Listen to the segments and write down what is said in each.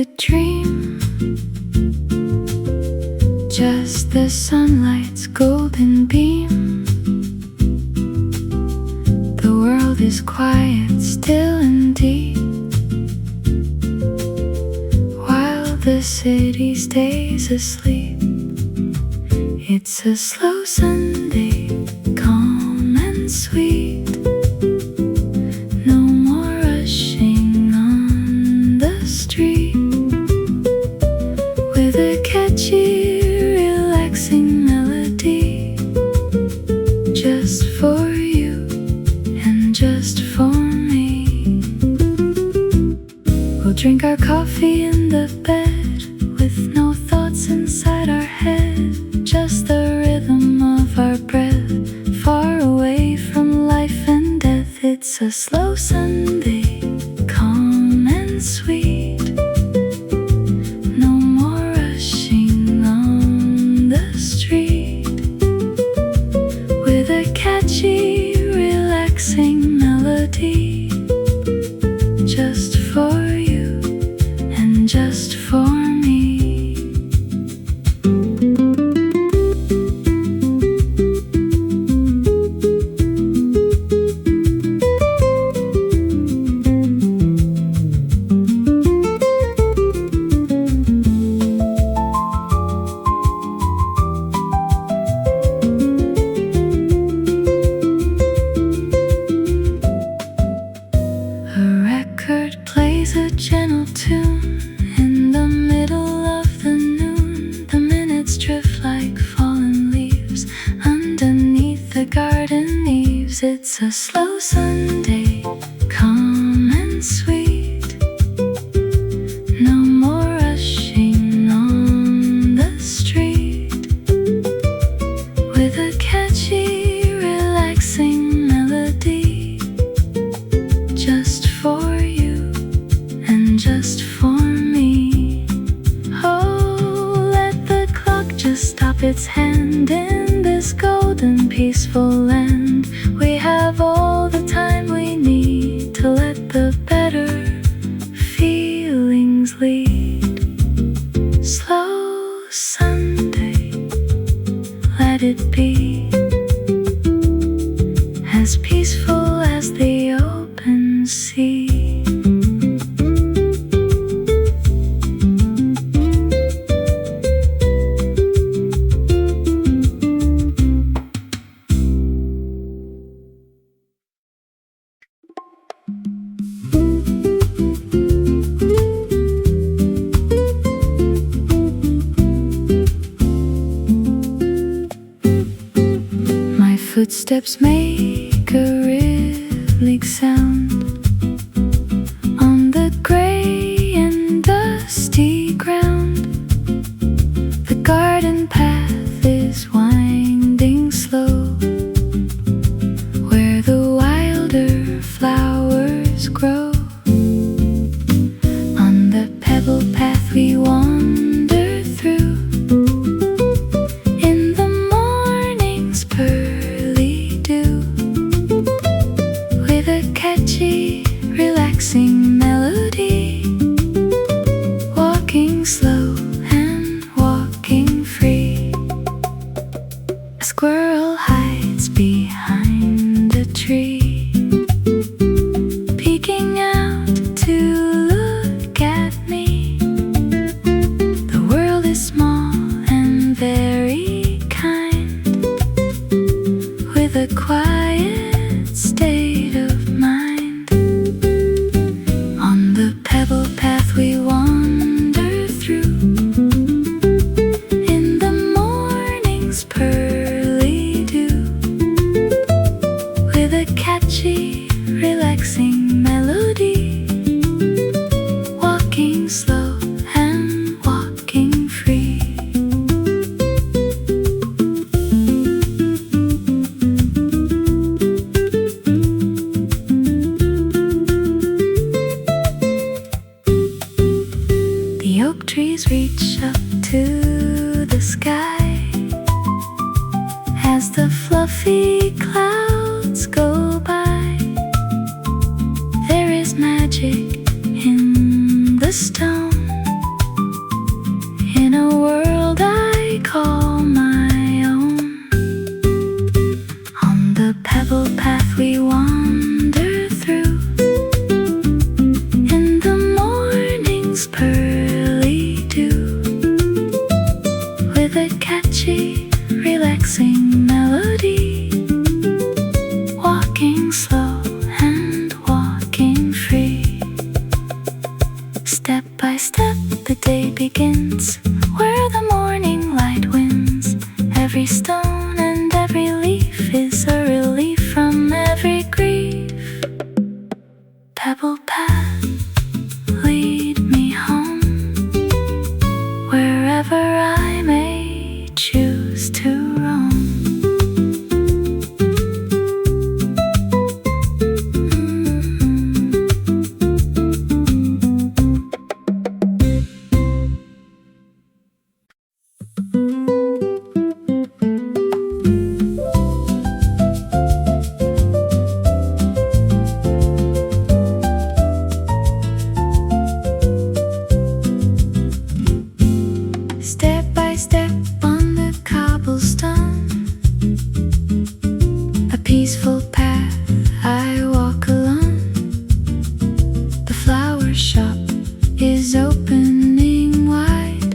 a dream, just the sunlight's golden beam. The world is quiet, still and deep, while the city stays asleep. It's a slow Sunday, calm and sweet. No more rushing on the street, with a catchy, relaxing melody, just for you and just for me. We'll drink our coffee in the bed, with no thoughts inside our head, just the rhythm of our breath, far away from life and death. It's a slow Sunday, calm and sweet. No more rushing on the street, with a catchy, relaxing melody, just for you and just for me. Plays a gentle tune in the middle of the noon. The minutes drift like fallen leaves underneath the garden eaves. It's a slow Sunday, calm and sweet. No more rushing on the street, with a catchy, relaxing melody, just for you and just for me. Oh, let the clock just stop its hand in this golden, peaceful land. We have all the time we need to let the better feelings lead. Slow Sunday, let it be as peaceful as the open sea. My footsteps make a rhythmic sound on the gray and dusty ground. The garden path is winding slow, where the wilder flowers grow. On the pebble path we wander through, in the morning's pearly dew, with a catchy, relaxing melody, walking slow and walking free. A squirrel hides behind a tree, peeking out to look at me. The world is small and very kind, with a quiet state of mind. On the pebble path we wander through, in the morning's pearly dew, with a catchy, relaxing melody, walking slow and walking free. The oak trees reach up to the sky, as the fluffy clouds go by. There is magic in the stone, where the morning light wins. Every stone and every leaf is a relief from every grief. Pebble path, lead me home, wherever I may choose to roam. Step by step on the cobblestone, a peaceful path I walk along. The flower shop is opening wide,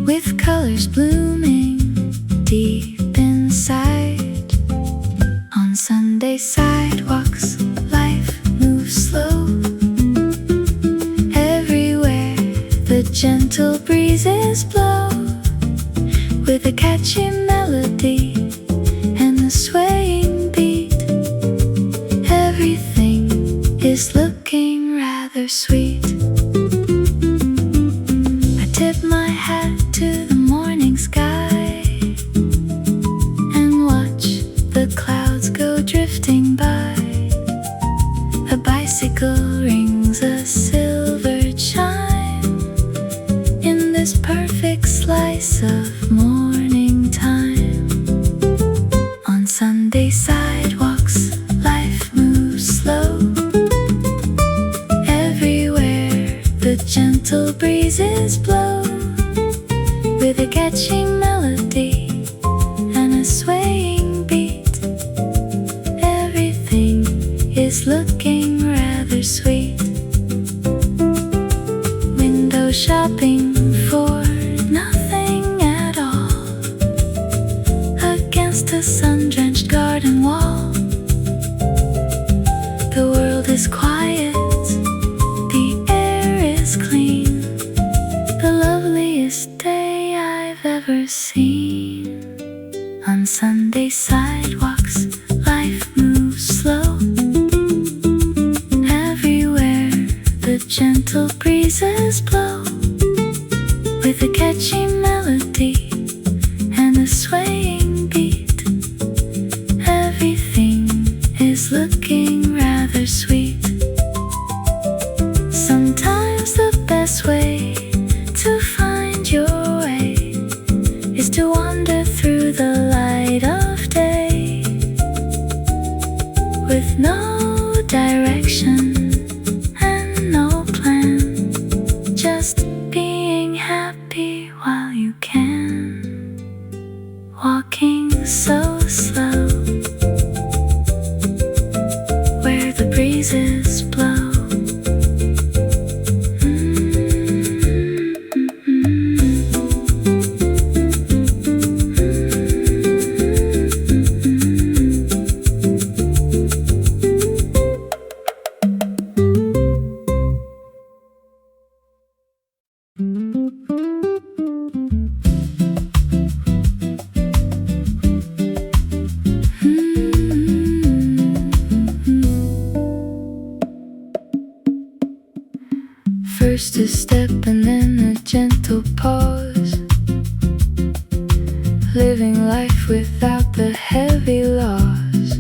with colors blooming deep inside. On Sunday sidewalks, life moves slow. Everywhere the gentle breezes blow, with a catchy melody and a swaying beat. Everything is looking rather sweet. I tip my hat to the morning sky and watch the clouds go drifting by. A bicycle rings a silver chime in this perfect slice of morning time. On Sunday sidewalks, life moves slow. Everywhere the gentle breezes blow, with a catchy melody and a swaying beat. Everything is looking rather sweet. Window shopping for nothing at all, against a sun-drenched garden wall. The world is quiet, the air is clean, the loveliest day I've ever seen. On Sunday sidewalks, life moves slow. Everywhere the gentle breezes blow, with a catchy melody and a swaying beat. Everything is looking rather sweet. Sometimes the best way to find your way is to wander through the light of day, with no direction and no plan, just being happy while you can, walking so slow, where the breezes blow. First a step and then a gentle pause, living life without the heavy laws.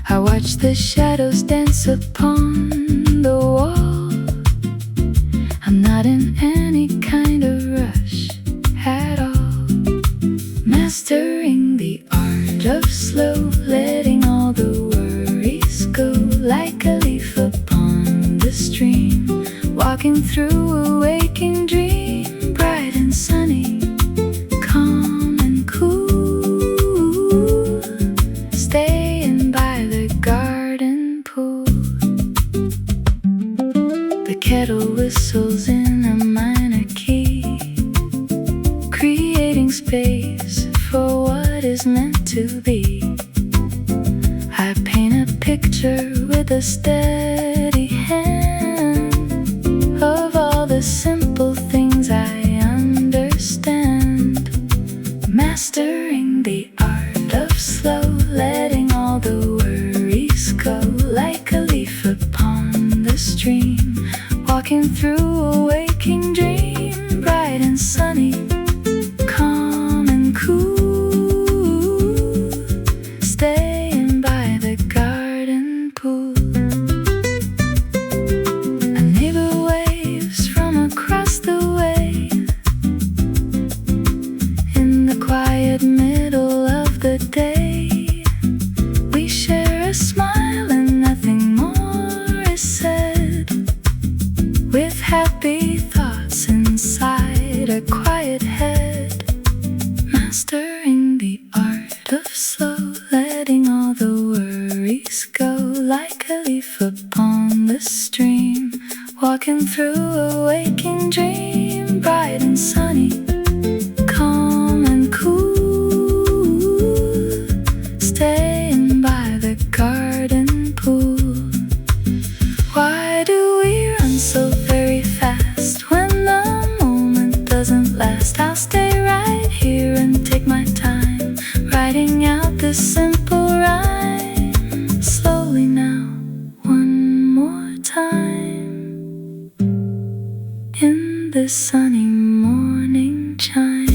I watch the shadows dance upon the wall. I'm not in any kind of rush at all, mastering the art of slow, letting all the worries go, like a leaf upon the stream, walking through a waking dream, bright and sunny, calm and cool, staying by the garden pool. The kettle whistles in a minor key, creating space for what is meant to be. I paint a picture with a steady hand of all the simple things I sunny, calm and cool, staying by the garden pool. A neighbor waves from across the way. In the quiet middle of the day, we share a smile and nothing more is said. With happy thoughts inside a quiet head, mastering the art of slow, letting all the worries go. Like a leaf upon the stream, walking through a waking dream. Bright and sunny, calm and cool, staying by the garden pool. Why do we run so very fast when the moment doesn't last? I'll stay right here and take my time, writing out this simple rhyme. Slowly now, one more time, in the sunny morning chime.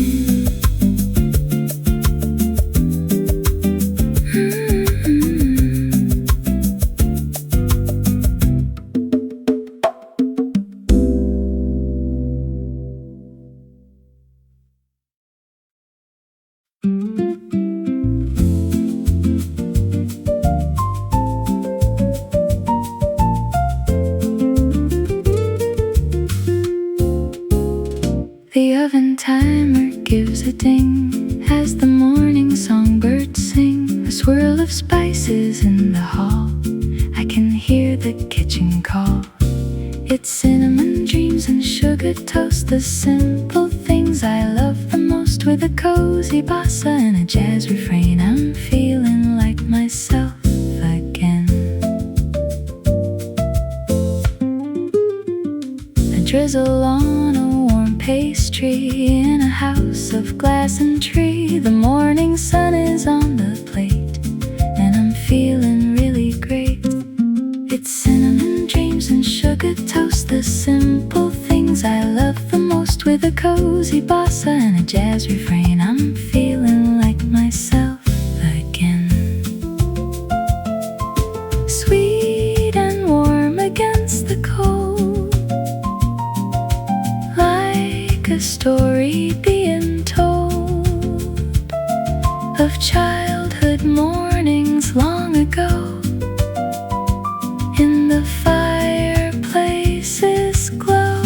The oven timer gives a ding as the morning songbirds sing. A swirl of spices in the hall, I can hear the kitchen call. It's cinnamon dreams and sugar toast, the simple things I love the most. With a cozy bossa and a jazz refrain, I'm feeling like myself again. A drizzle on a warm pastry in a house of glass and tree. The morning sun is on the plate and I'm feeling really great. It's cinnamon dreams and sugar toast, the simple things I love the most. With a cozy bossa and a jazz refrain, I'm feeling like myself again. Sweet and warm against the cold, like a story being told of childhood mornings long ago. In the fireplace's glow,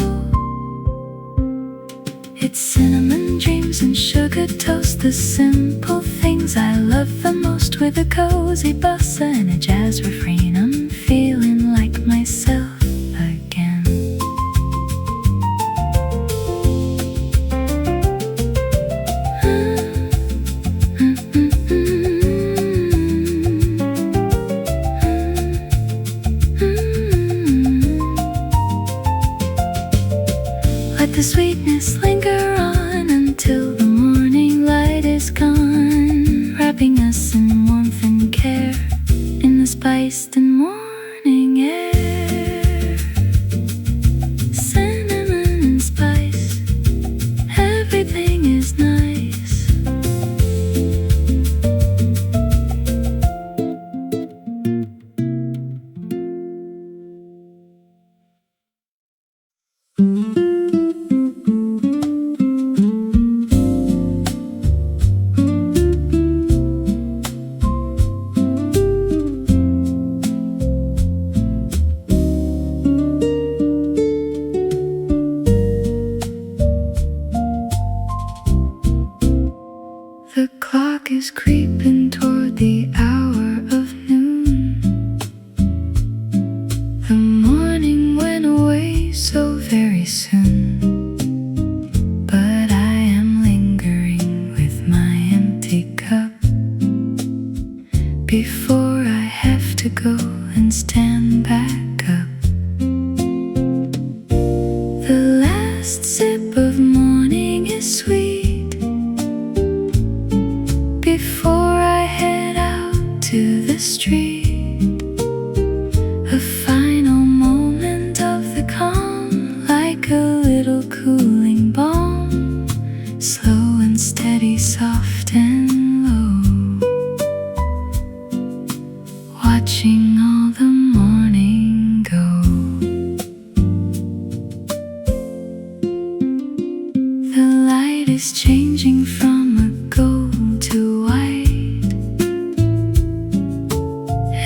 it's cinnamon dreams and sugar toast, the simple things I love the most. With a cozy bossa and a jazz refrain, I'm feeling like myself again. Let the sweetness linger on until the morning light is gone, wrapping us in warmth and care, in the spiced and morning air. Cinnamon and spice, everything is nice. The clock is creeping toward the hour of noon. The morning went away so very soon, but I am lingering with my empty cup before I have to go and stand back up. The last sip of morning is sweet before I slow and steady, soft and low, watching all the morning go. The light is changing from a gold to white.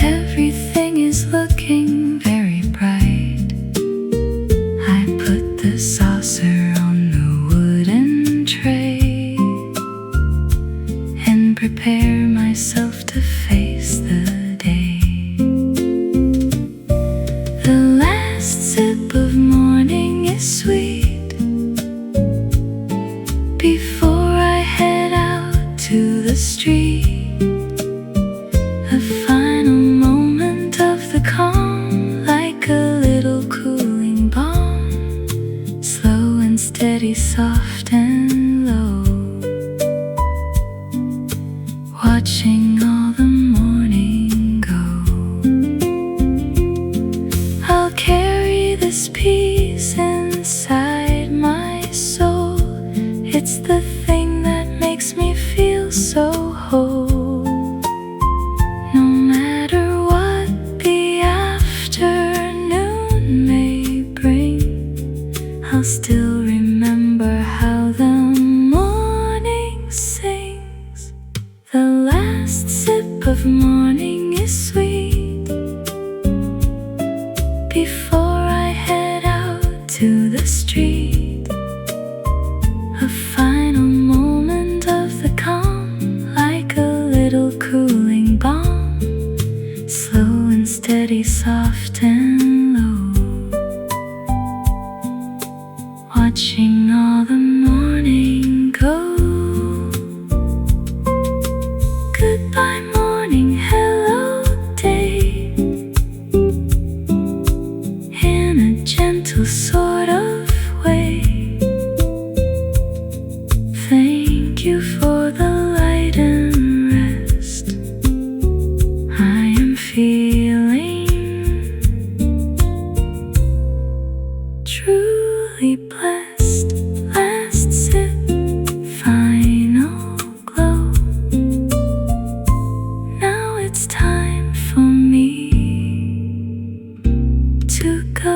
Everything is looking very bright. I put the saucer on the wooden tray and prepare myself to face the day. The last sip of morning is sweet before I head out to the street. A final moment of the calm, like a little cooling balm, slow and steady, soft and low, watching all the morning go. I'll carry this peace inside my soul. It's the thing that makes me feel so whole. No matter what the afternoon may bring, I'll still remember how the morning sings. The last sip of morning is sweet before I head out to the street. A final moment of the calm, like a little cooling balm, slow and steady, soft and low, watching all the morning go. Goodbye morning, hello day, in a gentle sort of way. Thank you for the light and rest. I am feeling truly blessed. Last sip, final glow. Now it's time for me to go.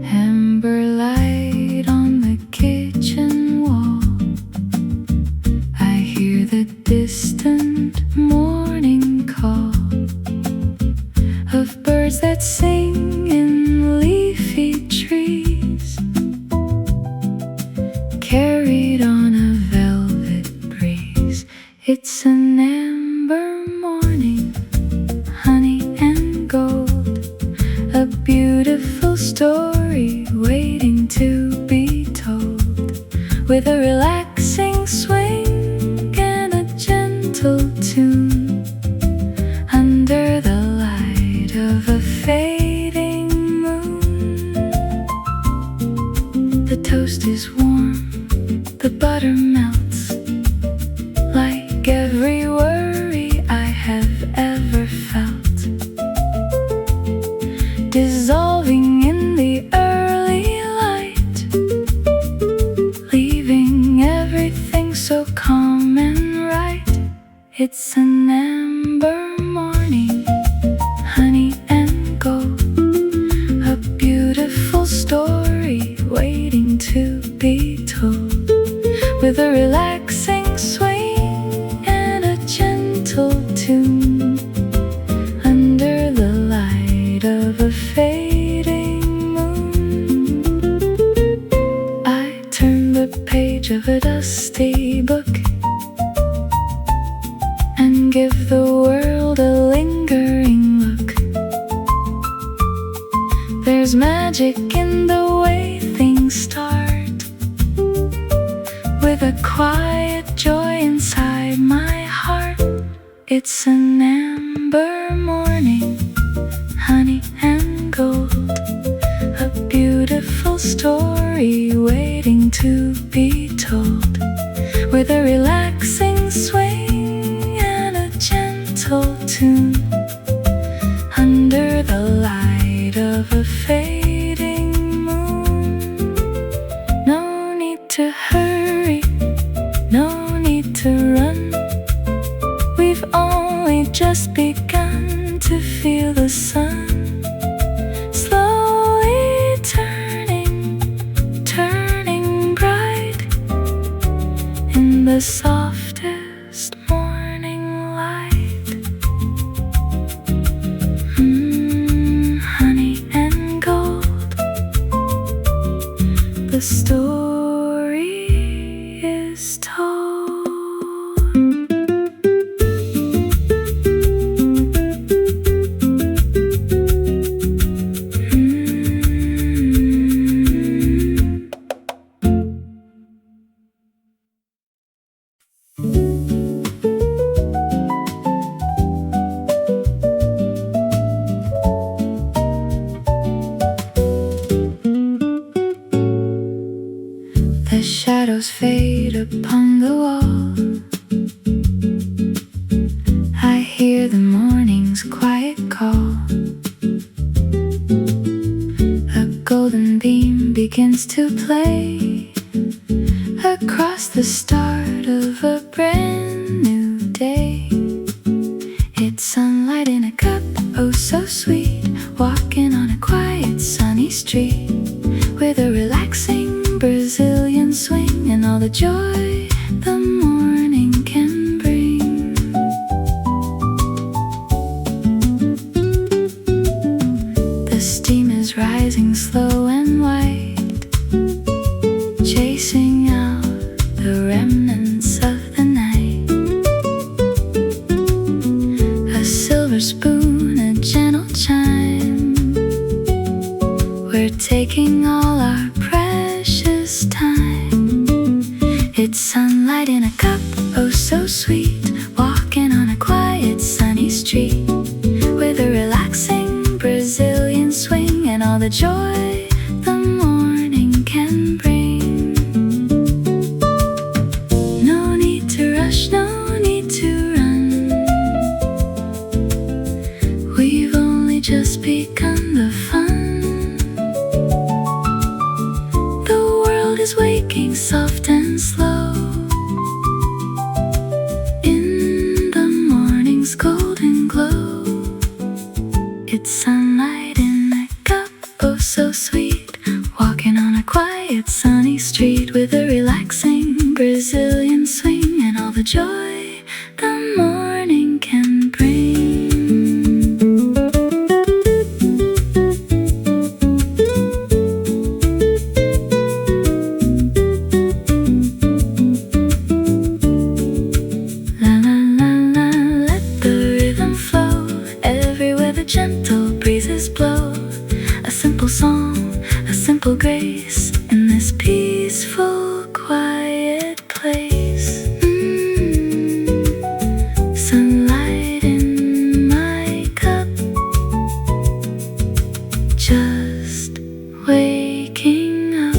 Amber light on the kitchen wall. I hear the distant morning call of birds that sing in leafy trees, carried on a velvet breeze. It's an amber morning, honey and gold, a beautiful story waiting to be told, with a relaxing swing and a gentle tune, under the light of a fading moon. The toast is warm, the butter melts, like every worry I have ever felt, dissolving in the early light, leaving everything so calm and right. It's an amber morning, honey and gold, a beautiful story waiting to be told, with a relaxing swing and a gentle tune, under the light of a fading moon. I turn the page of a dusty book and give the world a lingering look. There's magic in the way things start, with a quiet joy inside my heart. It's an amber morning, honey and gold, a beautiful story waiting to be told, with a relaxing swing and a gentle tune, under the light of a fading moon. No need to hurry, no need to run. We've only just begun to feel the sun slowly turning bright in the softest morning light. Honey and gold, the story is told. The shadows fade upon the wall. I hear the morning's quiet call. A golden beam begins to play across the start of a brand new day. It's sunlight in a cup, oh so sweet, walking on a quiet sunny street, with a relaxing Brazilian swing and all the joy the morning can bring. The steam is rising slow and white, chasing out the remnants of the night. A silver spoon, a gentle chime, we're taking all our precious time. It's sunlight in a cup, oh so sweet, walking on a quiet sunny street, with a relaxing Brazilian swing and all the joy the morning can bring. No need to rush, no need to run. We've only just begun the fun. Is waking soft and slow in the morning's golden glow. It's sunlight in a cup, oh so sweet, walking on a quiet sunny street, with a relaxing Brazilian swing and all the joy the morning can bring. Gentle breezes blow, a simple song, a simple grace, in this peaceful, quiet place. Sunlight in my cup, just waking up.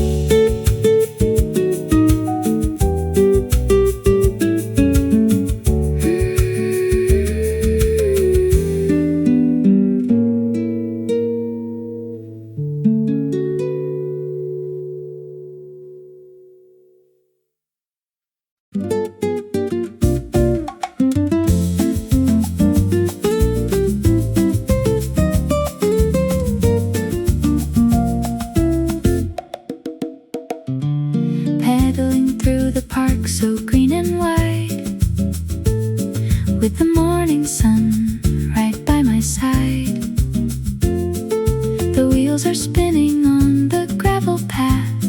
Pedaling through the park so green and white, with the morning sun right by my side. The wheels are spinning on the gravel path,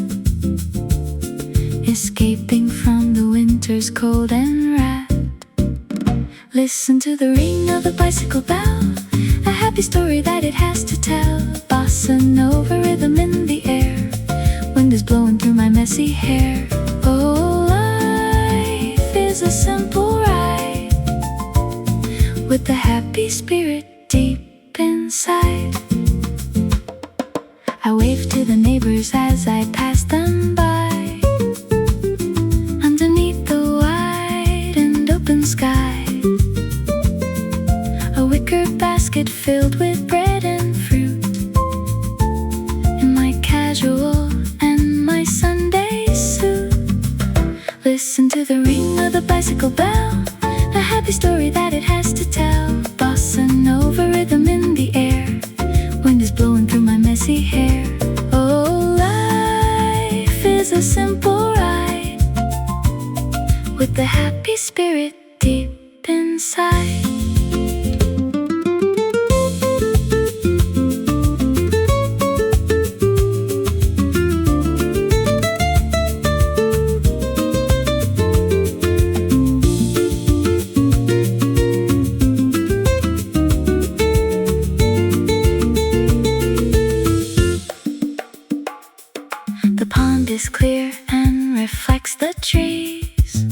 escaping from the winter's cold and wrath. Listen to the ring of the bicycle bell, a happy story that it has to tell. Bossa Nova rhythm in the air, wind is blowing through my messy hair. Oh, life is a simple ride, with the happy spirit deep inside. I wave to the neighbors as I pass them by, underneath the wide and open sky. A wicker basket filled with bread and fruit, in my casual and my Sunday suit. Listen to the ring of the bicycle bell, a happy story that it has to tell. Bossa Nova rhythm in the air, wind is blowing through my messy hair. Oh, life is a simple ride, with the happy spirit deep inside. The pond is clear and reflects the trees.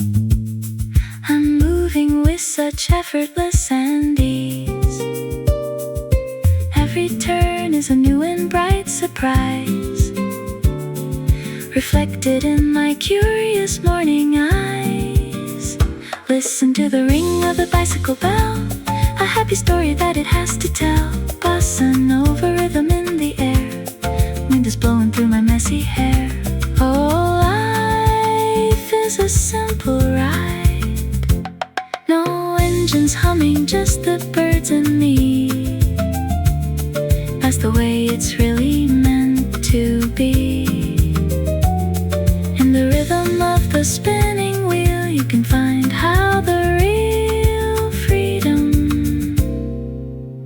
I'm moving with such effortless and ease. Every turn is a new and bright surprise, reflected in my curious morning eyes. Listen to the ring of the bicycle bell, a happy story that it has to tell. Bossa Nova rhythm in the air, wind is blowing through my messy hair. Oh, life is a simple ride, no engines humming, just the birds and me. That's the way it's really meant to be. In the rhythm of the spinning wheel, you can find how the real freedom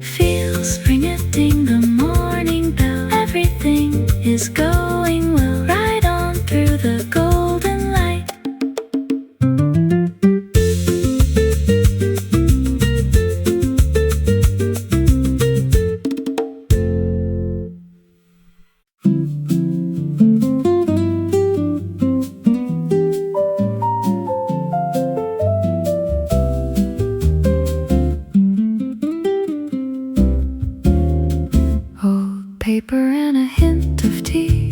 feels. Ring a ding the morning bell, everything is going well. Ride on through the golden light. Old paper and a hint of tea,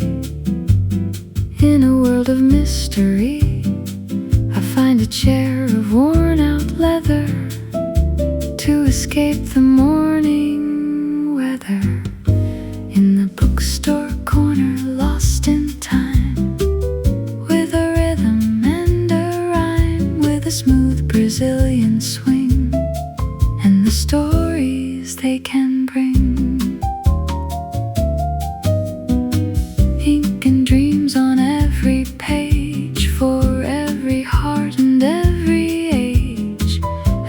in a world of mystery. I find a chair of worn out leather to escape the morning weather. In the bookstore corner, lost in time, with a rhythm and a rhyme, with a smooth Brazilian swing, and the stories they can bring. Ink and dreams on every page, for every heart and every age.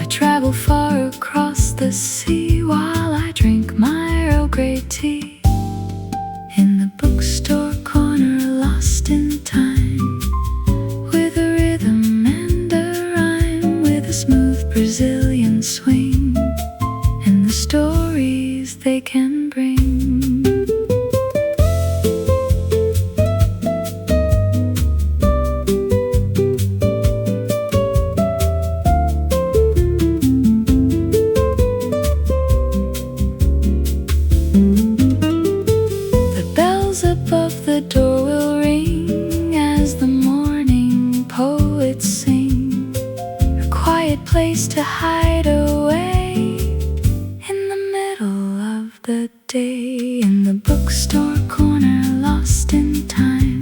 I travel far across the sea while I drink my Earl Grey tea. In the bookstore corner, lost in time, with a rhythm and a rhyme, with a smooth Brazilian swing, and the stories they can bring. Above the door will ring as the morning poets sing, a quiet place to hide away in the middle of the day. In the bookstore corner, lost in time,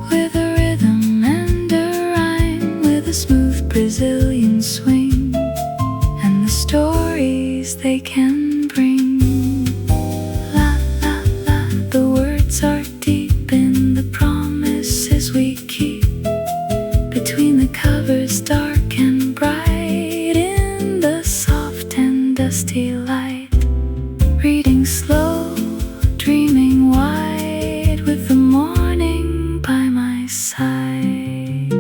with a rhythm and a rhyme, with a smooth Brazilian swing, and the stories they can bring. Are deep in the promises we keep, between the covers dark and bright, in the soft and dusty light. Reading slow, dreaming wide, with the morning by my side.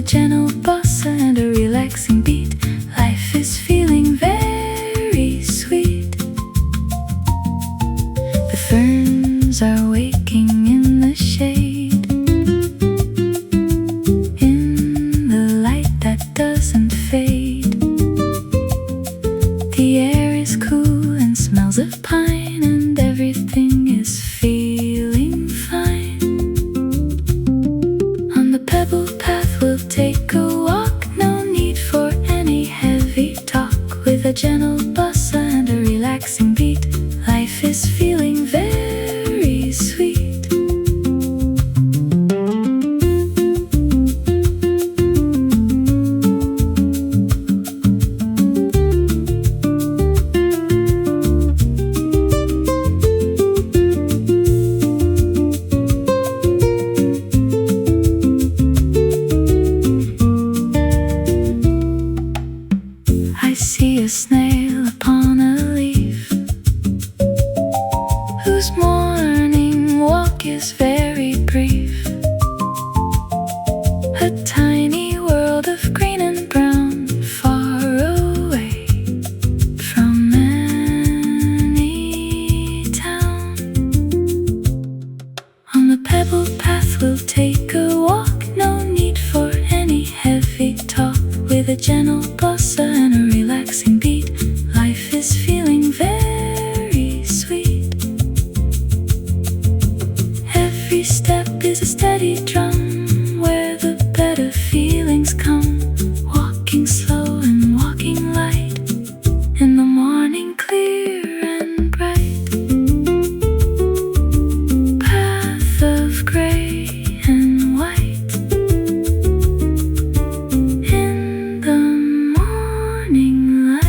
gentle bossa and a relaxing beat. Life is feeling very sweet. The ferns are waking in the shade, in the light that doesn't fade. The air is cool and smells of pine, and everything is feeling fine. On the pebbled path we'll take a walk, no need for any heavy talk. With a gentle bossa and a relaxing beat, life is feeling very sweet. I see a snail upon a leaf, whose morning walk is very brief. A tiny world of green and brown, far away from any town. On the pebbled path we'll take a walk, no need for any heavy talk. With a gentle bossa and a relaxing beat, life is feeling very sweet. Every step is a steady drum, where the better feelings come. Walking slow and walking light, in the morning clear and bright. Path of gray and white, in the morning light.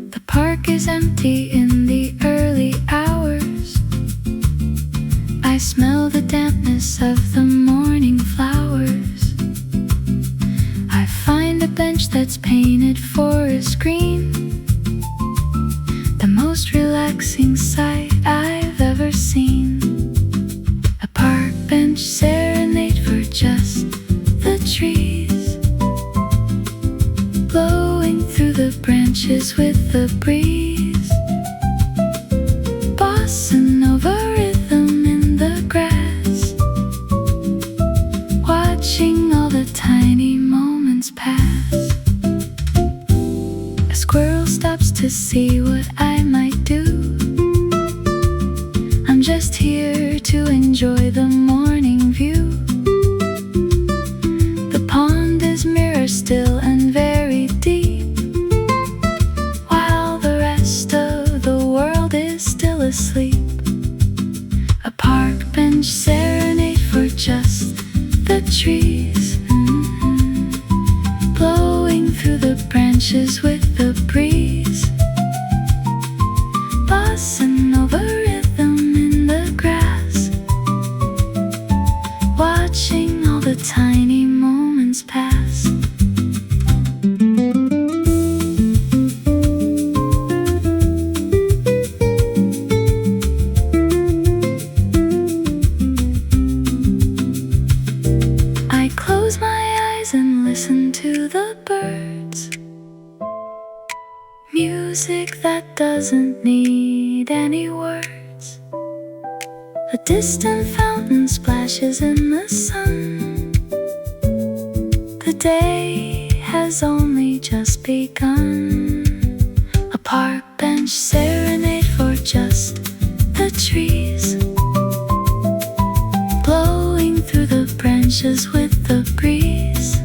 The park is empty in the early hours. I smell the dampness of the morning flowers. I find a bench that's painted for a screen, the most relaxing sight I've ever seen. A park bench serenade for just the trees, blowing through the branches with the breeze. Bossa Nova rhythm in the grass, watching all the tiny moments pass. A squirrel stops to see what I might do. I'm just here to enjoy the morning view. The pond is mirror still and very deep, while the rest of the world is still asleep. A park bench serenade for just the trees, blowing through the branches with the breeze. Bossa Nova rhythm in the grass, watching all the tiny moments pass. I close my eyes and listen to the birds, music that doesn't need any words. A distant fountain splashes in the sun. The day has only just begun. A park bench serenade for just the trees, blowing through the branches with the breeze.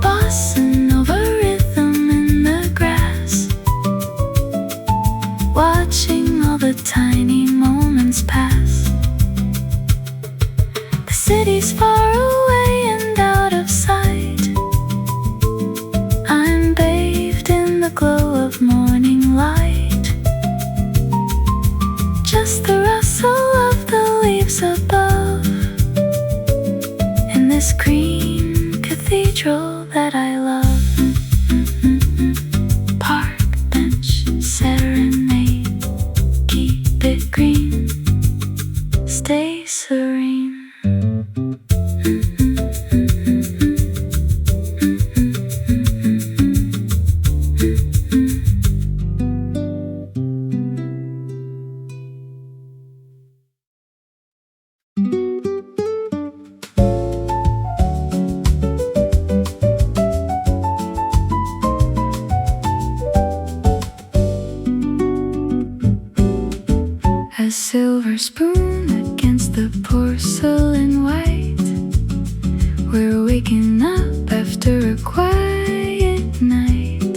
Bossa Nova rhythm in the grass, watching all the tiny moments pass. The city's far away and out of sight, cathedral that I love. Park bench serenade, keep it green, stay serene. A silver spoon against the porcelain white. We're waking up after a quiet night.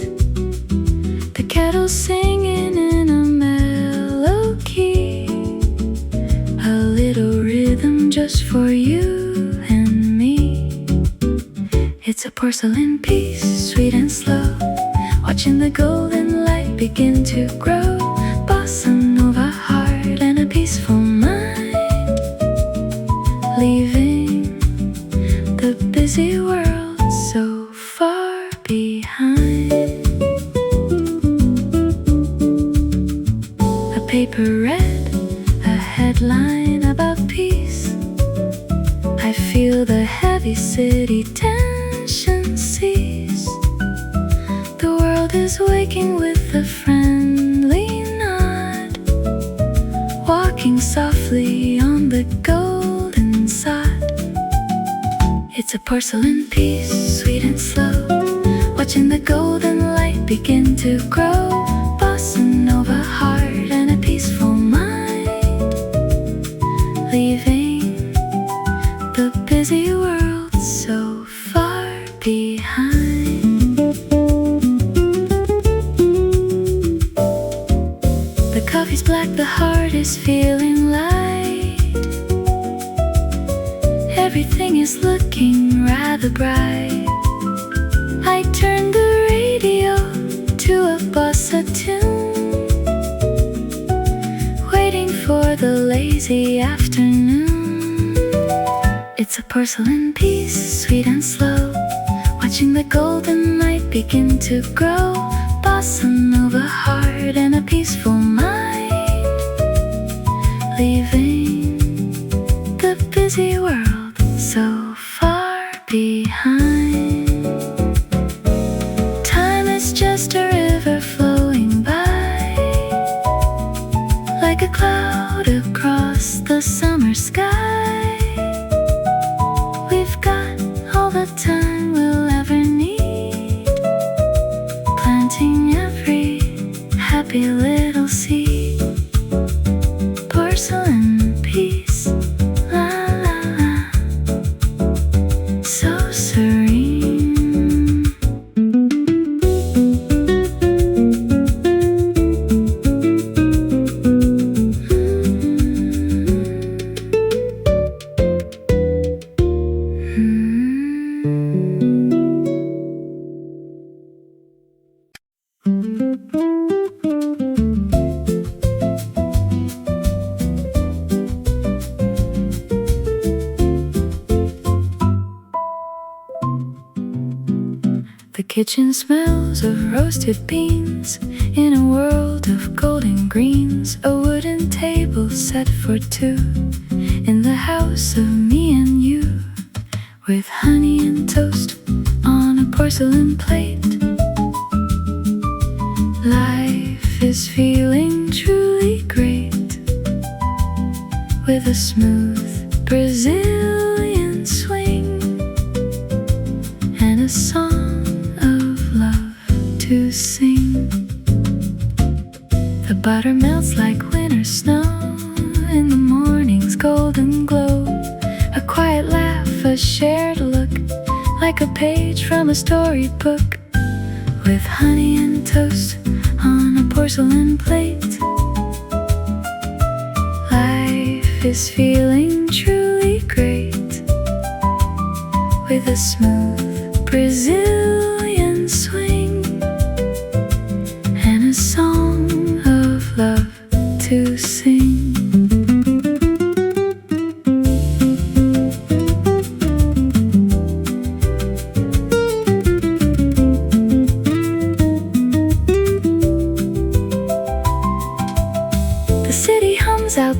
The kettle's singing in a mellow key, a little rhythm just for you and me. It's a porcelain piece, sweet and slow, watching the golden light begin to grow. Bossa Nova heart and a peaceful mind, leaving the busy world so far behind. A paper read, a headline about peace. I feel the heavy city tension cease. The world is waking with a friendly nod, walking softly on the golden sod. It's a porcelain piece, sweet and slow, watching the golden light begin to grow. Bossa Nova heart and a peaceful mind, leaving the busy world so far behind. The coffee's black, the heart is feeling light. Everything is looking rather bright. I turn the radio to a bossa tune, waiting for the lazy afternoon. It's a porcelain piece, sweet and slow, watching the golden light begin to grow. Bossa Nova heart and a peaceful mind, leaving the busy world so far behind. Time is just a river flowing by, like a cloud across the summer sky. We've got all the time we'll ever need, planting every happy little seed. Porcelain piece, la la la, so serene. The kitchen smells of roasted beans in a world of golden greens. A wooden table set for two in the house of me and you, with honey and toast on a porcelain plate. Life is feeling truly great, with a smooth Brazilian swing and a song to sing. The butter melts like winter snow in the morning's golden glow. A quiet laugh, a shared look, like a page from a storybook, with honey and toast on a porcelain plate. Life is feeling truly great, with a smooth Brazilian swing and a song of love to sing.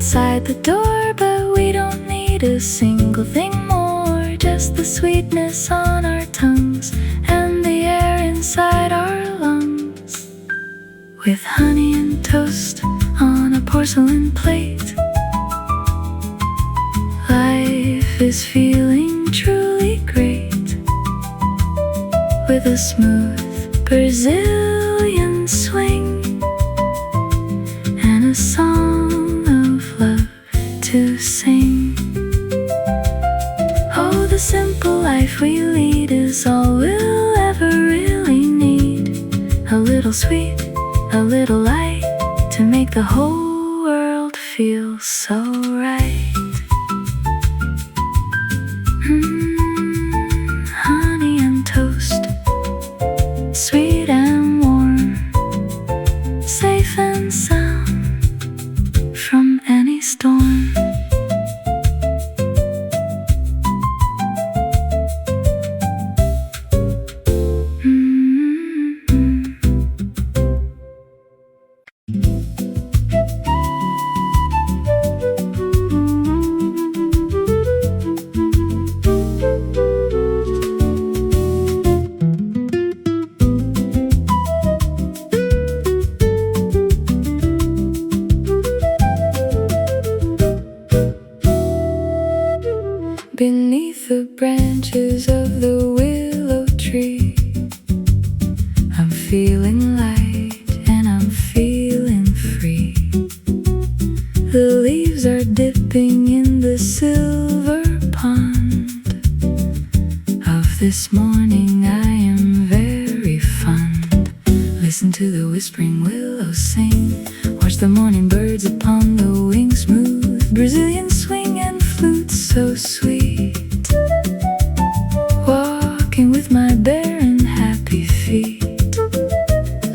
outside the door, but we don't need a single thing more. Just the sweetness on our tongues and the air inside our lungs. With honey and toast on a porcelain plate, life is feeling truly great. With a smooth Brazilian swing and a song of love to sing. Oh, the simple life we lead is all we'll ever really need. A little sweet, a little light, to make the whole world feel so right. Honey and toast, sweet and warm, safe and sound from any storm. Beneath the branches of the willow tree, I'm feeling light and I'm feeling free. The leaves are dipping in the silver pond of this morning. I am very fond. Listen to the whispering willows sing, watch the morning birds upon the wing, smooth Brazilian swing and flute so sweet. Walking with my bare and happy feet,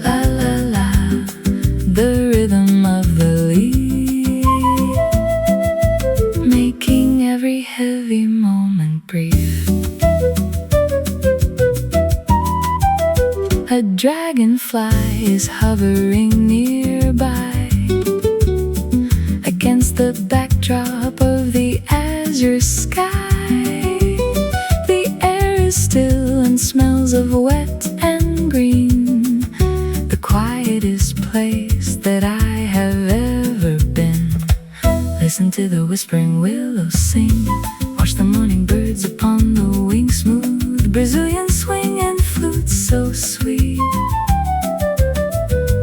la la la, the rhythm of the leaf, making every heavy moment brief. A dragonfly is hovering nearby, against the backdrop of the azure sky. The air is still and smells of wet and green, the quietest place that I have ever been. Listen to the whispering willows sing, watch the morning birds upon the wing, smooth Brazilian swing and flute so sweet.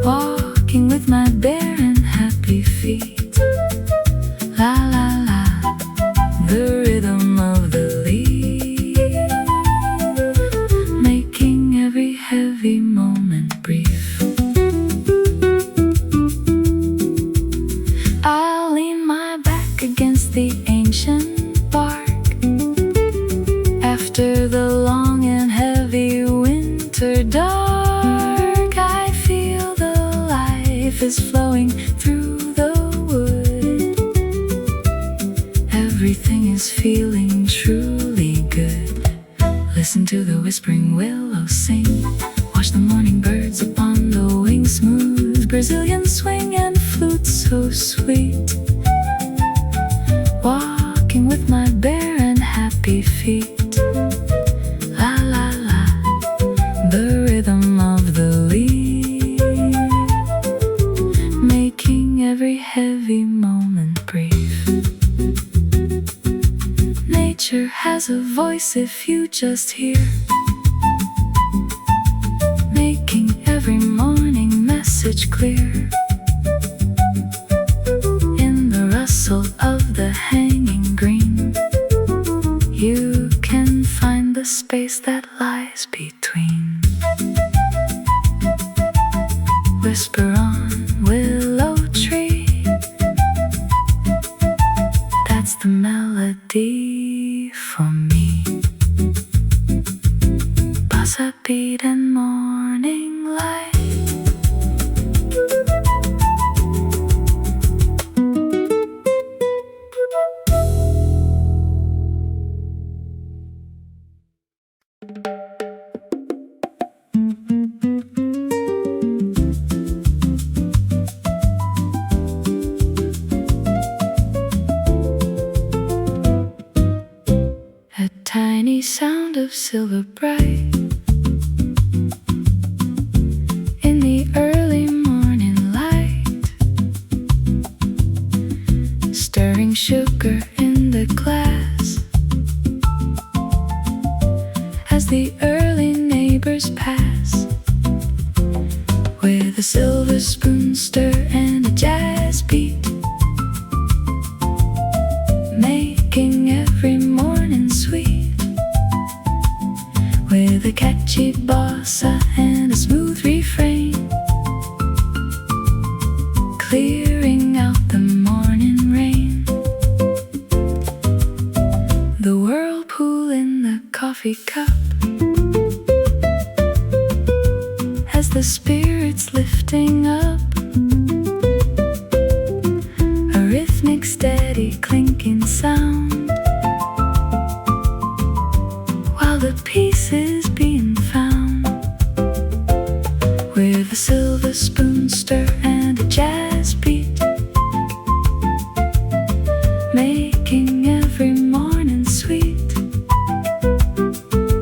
Walking with my bare and happy feet, la la la, the rhythm of the leaf, making every heavy moment brief. I'll lean my back against the ancient bark after the long and heavy winter dark. I feel the life is flowing through the wood. Everything is feeling truly good. Listen to the whispering willows sing, watch the morning birds upon the wing, smooth Brazilian swing and flute so sweet. Walking with my bare and happy feet, la la la, the rhythm of the leaf, making every heavy moment brief. Nature has a voice if you just hear, making every morning message clear. In the rustle of the hanging green, you can find the space that lies between. Whisper on, willow tree, that's the melody for me. Bossa beat and morning light. sugar in the glass. As the early neighbors pass, with a silver spoon stir and a jazz beat, making every morning sweet, with a catchy bossa and a smooth refrain, clearing out the morning rain. The whirlpool in the coffee cup, as the spirits lifting up, a rhythmic steady clinking sound, while the peace is being found, with a silver spoon stir and a jazz beat, making every morning sweet,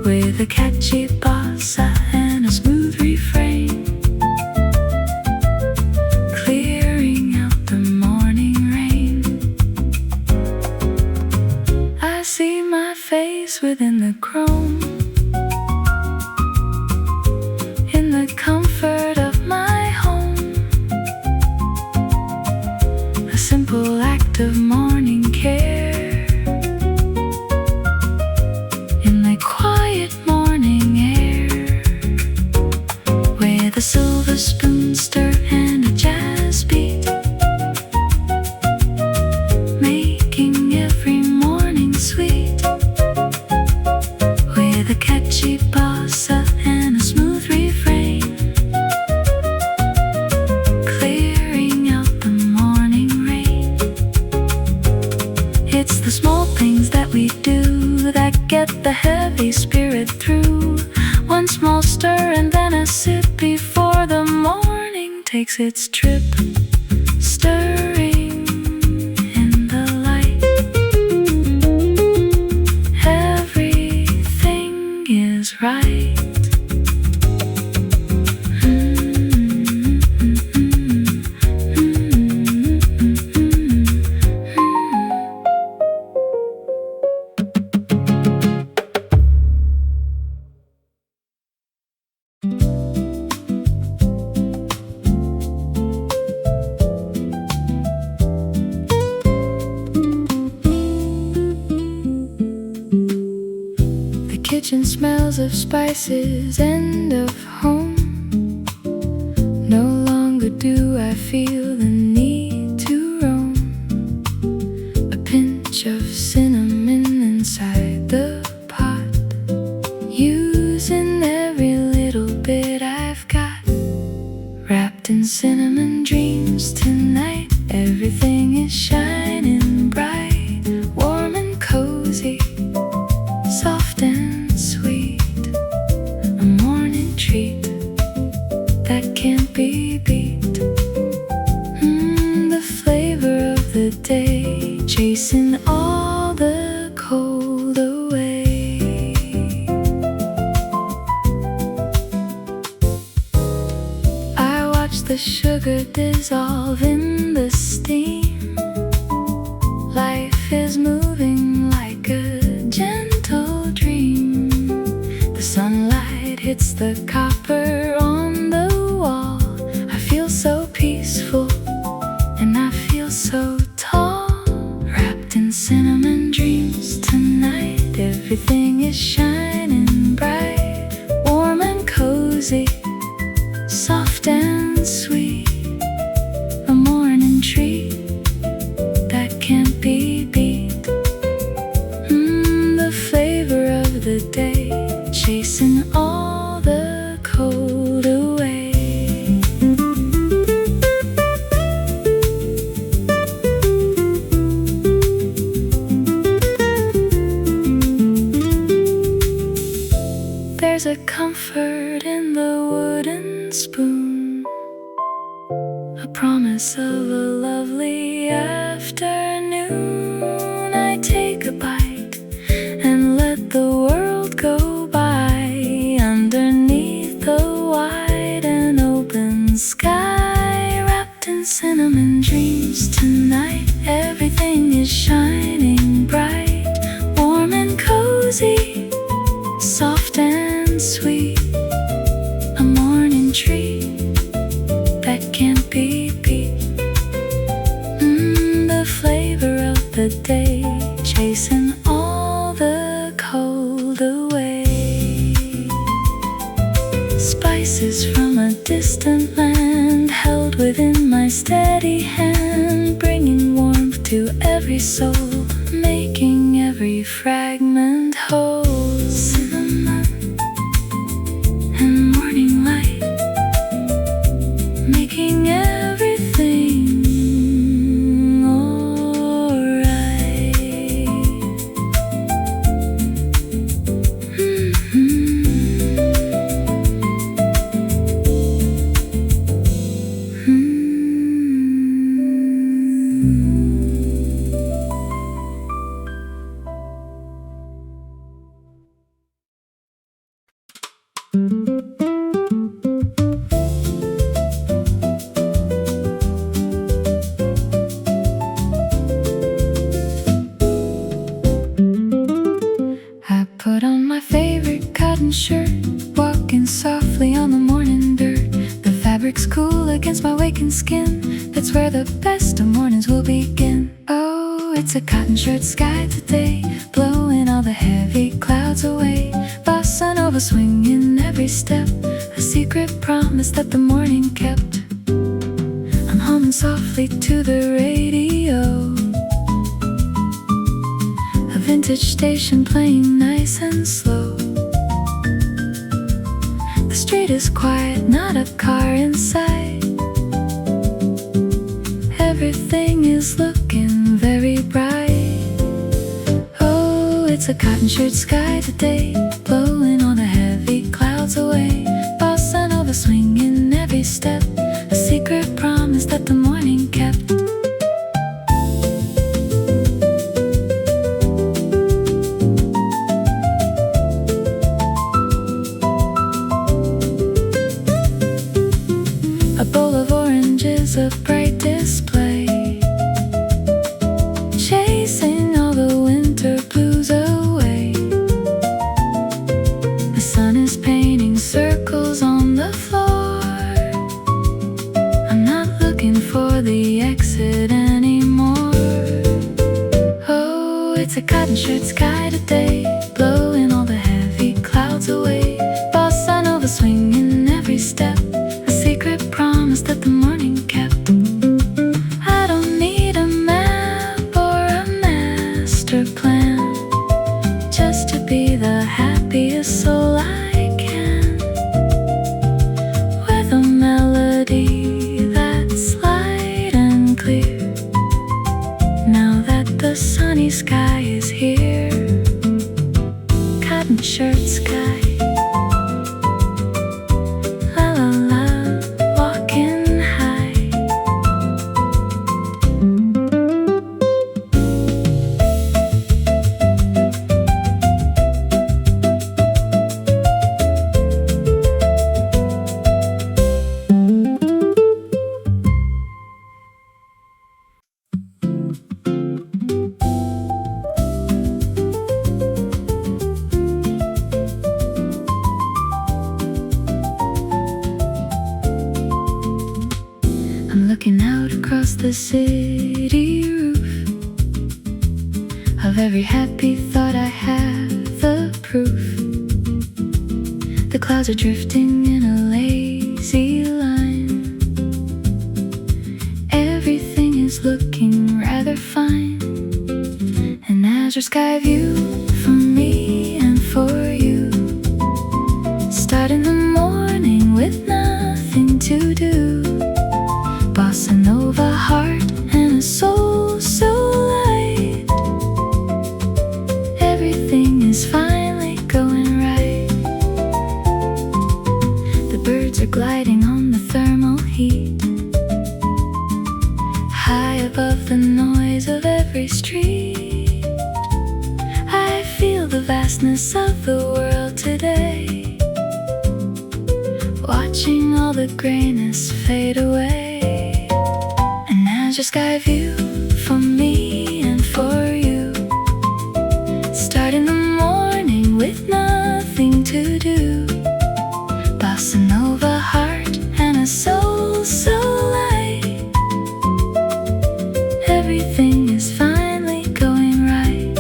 with a catchy bossa and a smooth refrain, clearing out the morning rain. I see my face within the chrome, in the comfort of my home, a simple act of morning care, in the quiet morning air, with a silver spoon stir and a jazz beat, making every morning sweet, with a catchy bossa and a smooth refrain, clearing out the morning rain. It's the small things that we do that get the heavy spirit through. One small stir and then a sip before the morning takes its trip, stirring in the light. Everything is right. The kitchen smells of spices and of home. No longer do I feel the need to roam. A pinch of cinnamon inside the pot, using every little bit I've got. Wrapped in cinnamon dreams tonight, everything is shining bright, warm and cozy, soft and sweet, a morning treat that can't be beat. The flavor of the day, chasing all the cold away. I watch the sugar dissolve in the steam. Life is moving like a gentle dream. The sunlight hits the copper on the wall. I feel so peaceful and I feel so tall. Wrapped in cinnamon dreams tonight, everything is shining bright, warm and cozy, soft and sweet, a morning treat that can't be beat. The flavor of the day, chasing all the cold away. There's a comfort in the wooden spoon, a promise of a lovely afternoon. I take a bite and let the world go by, underneath the wide and open sky. Wrapped in cinnamon dreams tonight, everything is shining and sweet, a morning treat that can't be beat. The flavor of the day, chasing all the cold away. Spices from a distant land, held within my steady hand, bringing warmth to every soul, making every fragment whole. Cinnamon and morning light, making everything alright. I put on my favorite cotton shirt, walking softly on the morning dirt. The fabric's cool against my waking skin, that's where the best of mornings will begin. Oh, it's a cotton shirt sky today, blowing all the heavy clouds away. Bossa Nova swinging every step, a secret promise that the morning kept. I'm humming softly to the radio, a vintage station playing nice and slow. The street is quiet, not a car inside. Everything is looking very bright. Oh, it's a cotton shirt sky today, blowing all the heavy clouds away. Bossa Nova swinging every step, a secret promise that the morning kept. A bowl of oranges, a bright display, chasing all the winter blues away. The sun is painting circles on the floor. I'm not looking for the exit anymore. Oh, it's a cotton shirt sky today, blowing all the heavy clouds away. Bossa Nova swinging every step, a secret promise that the morning kept. I don't need a map or a master plan, just to be the happiest soul I can, with a melody that's light and clear. Now that the sunny sky is here, cotton shirt sky. I'm looking out across the city roof of every happy thought I have, the proof. The clouds are drifting in a lazy line. Everything is looking rather fine, an azure sky view for me and for you. Starting the morning with nothing to do. Bossa Nova heart and a soul so light. Everything is finally going right. The birds are gliding on the thermal heat, high above the noise of every street. I feel the vastness of the world today, watching all the grayness fade away. Just sky view for me and for you. Starting the morning with nothing to do. do. Bossa Nova heart and a soul so light. Everything is finally going right.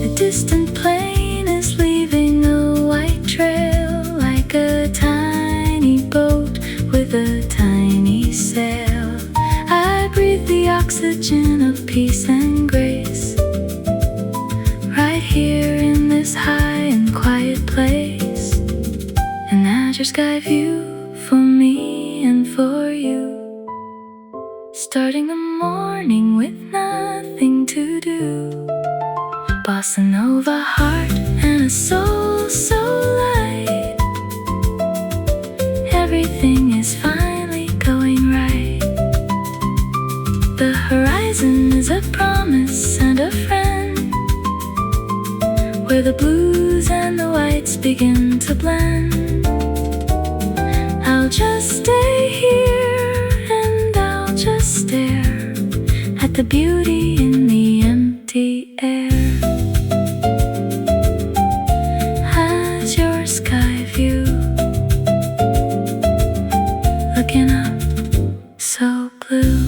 The distant plane is leaving a white trail, like a tiny boat with a tiny sail. I breathe the oxygen of peace and grace, right here in this high and quiet place. An azure sky view for me and for you, starting the morning with nothing to do. Bossa Nova heart and a soul so light. Everything is finally going right. The horizon is a promise and a friend, where the blues and the whites begin to blend. I'll just stay here and I'll just stare at the beauty in the empty air. As your sky view, looking up so blue.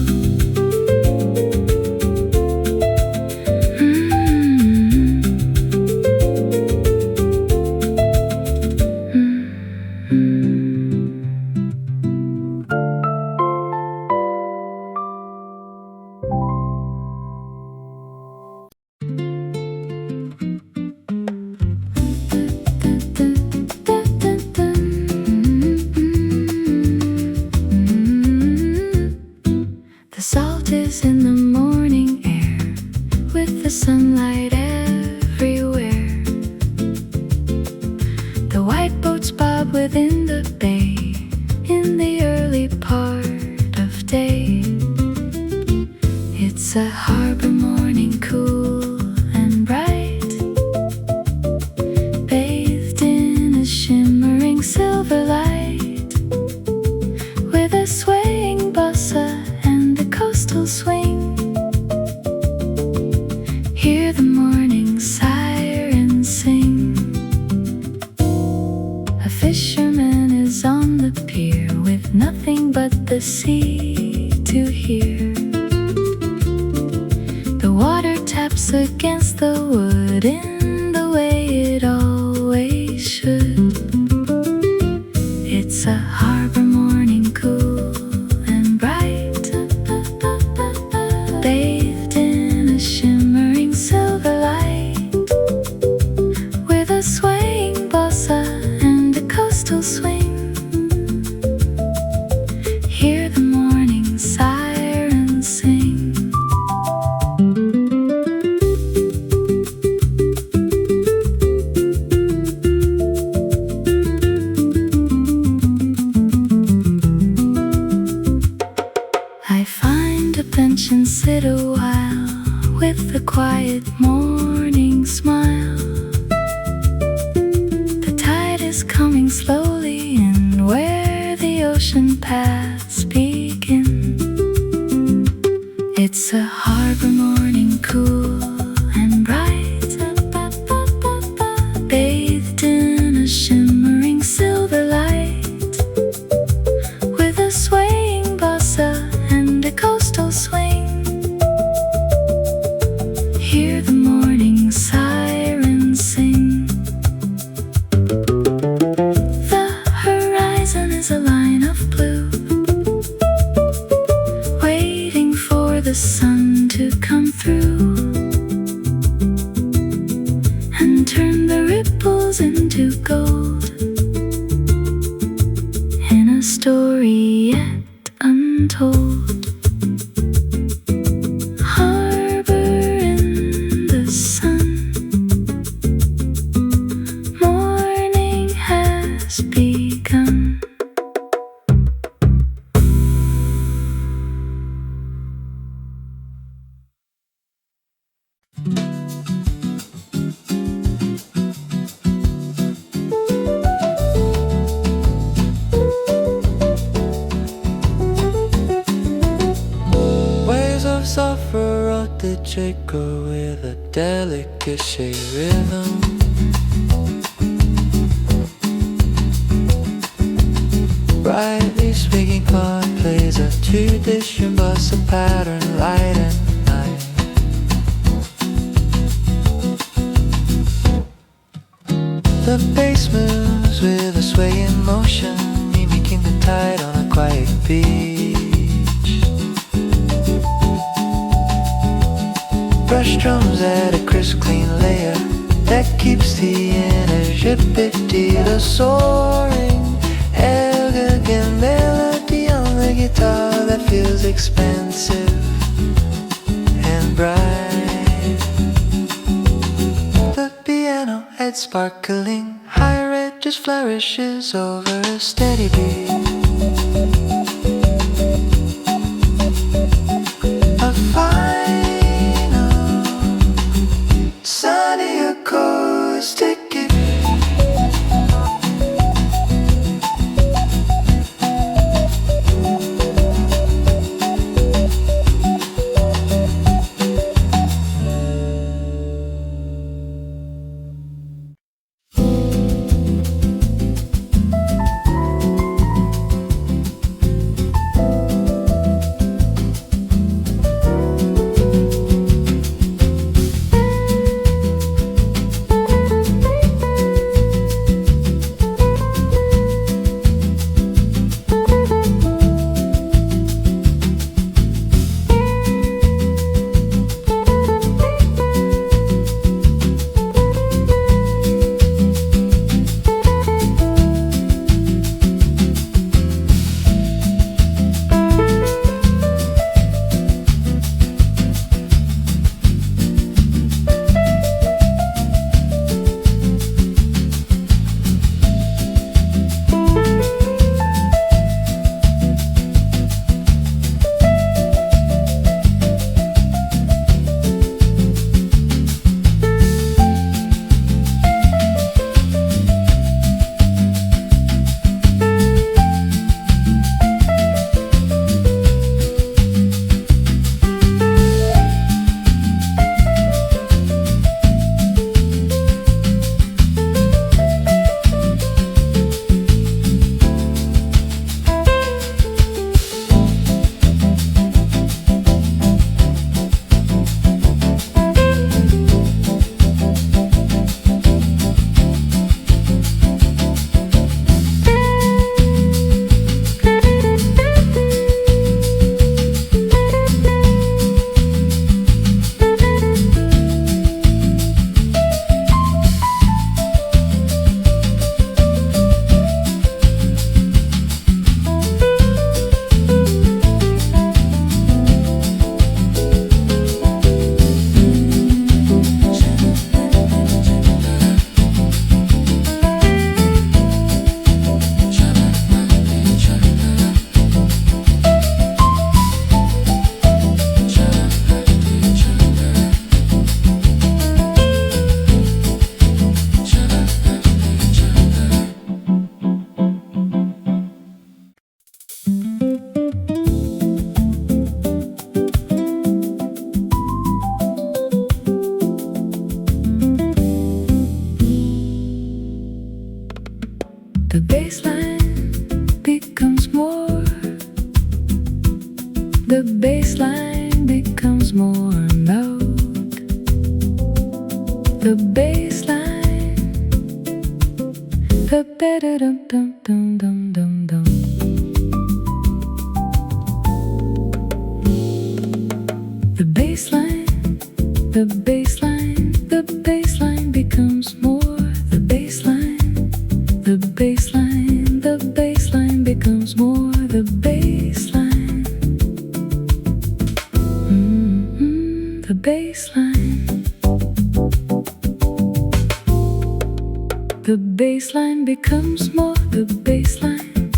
The salt is in the morning air, with the sunlight everywhere. The white boats bob within the bay, in the early part of day. It's a harbor morning, cool and bright, bathed in a shimmering silver light, with a swaying bossa and the coastal swing. Hear the morning sirens sing. A fisherman is on the pier, with nothing but the sea to hear. The water taps against the wood in the way it always should. It's a harbor morning, cool and bright, bathed in a shimmering silver light, with a swaying bossa and a coastal swing. Hear the morning sirens sing. I find a bench and sit a while, with a quiet morning smile. The tide is coming slowly in, where the ocean paths begin. It's a harbor morning, cool and bright, bathed in a shimmering silver light, with a swaying bossa and a coastal swing. Hear the morning sirens sing. The horizon is a line of blue, waiting for the sun to come through and turn the ripples into gold, in a story yet untold. Harbor in the sun, morning has begun. Suffer up the jiggle with a delicate shade rhythm. tradition, bossa pattern, light and night. The bass moves with a swaying motion, mimicking the tide on a quiet beach. Brush drums add a crisp, clean layer that keeps the energy soaring. Elegant melody on the guitar that feels expansive and bright. The piano adds sparkling high red, just flourishes over a steady beat. A final sunny acoustic. The bassline becomes more. The bassline becomes more loud. The bassline, the better dum dum dum dum dum dum. The bassline, the bassline, the bassline becomes more. The bassline, the bassline, the bassline becomes more. The bassline, the bassline, the bassline becomes more. The bassline,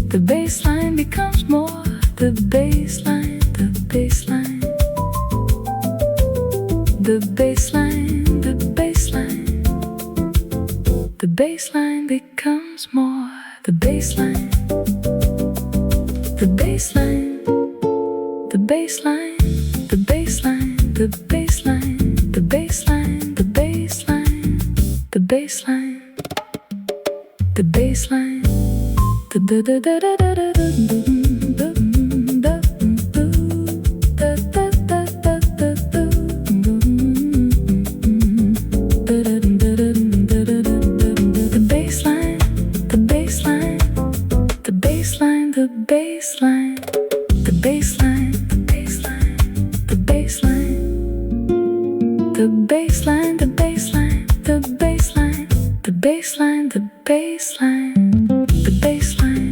the bassline becomes more. The bassline, the bassline, the bassline, the bassline, the bassline becomes more. The bassline, the bassline, the bassline, the bassline, the bassline, the bassline, the bassline, the bassline, the bassline, the bassline, the line, the bass line, the bass line,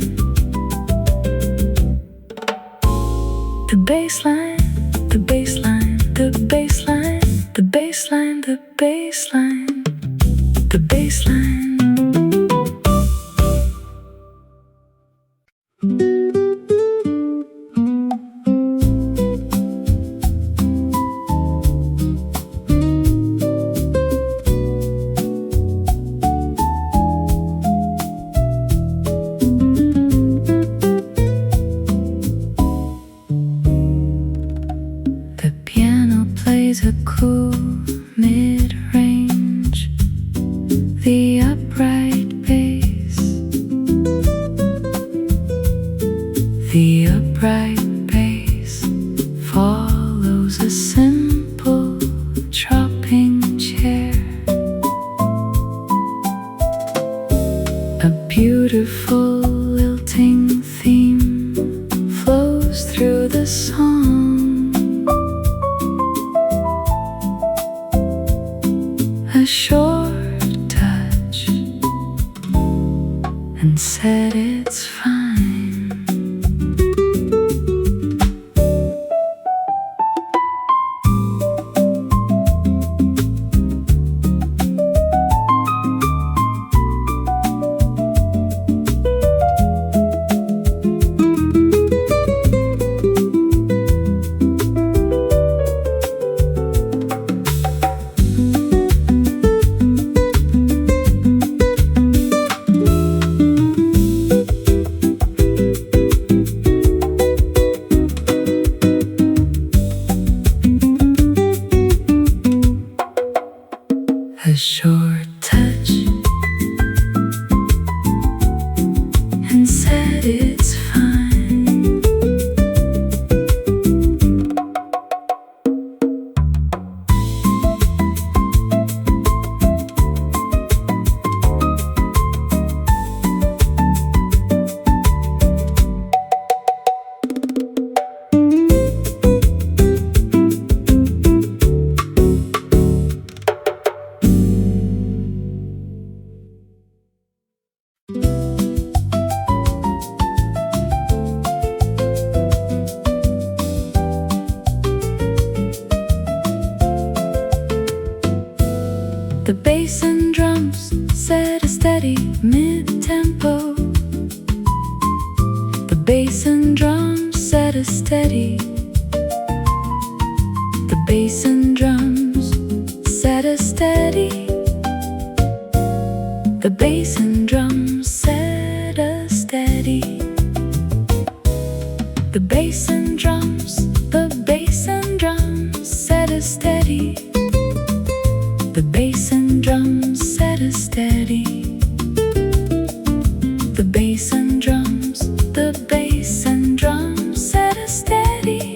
the bass line, the bass line, the bass line, the bass line, the bass line, the bass line. A cool mid-range, the upright bass, the upright bass follows a simple chopping chair. A beautiful lilting theme flows through the song. A short touch and said it's fine. A short touch and said it's fine. The bass and drums set a steady mid-tempo. The bass and drums set a steady. The bass and drums set a steady. The bass and drums set a steady. The bass and drums, the bass and drums set a steady. The bass and drums set a steady. The bass and drums, the bass and drums set a steady.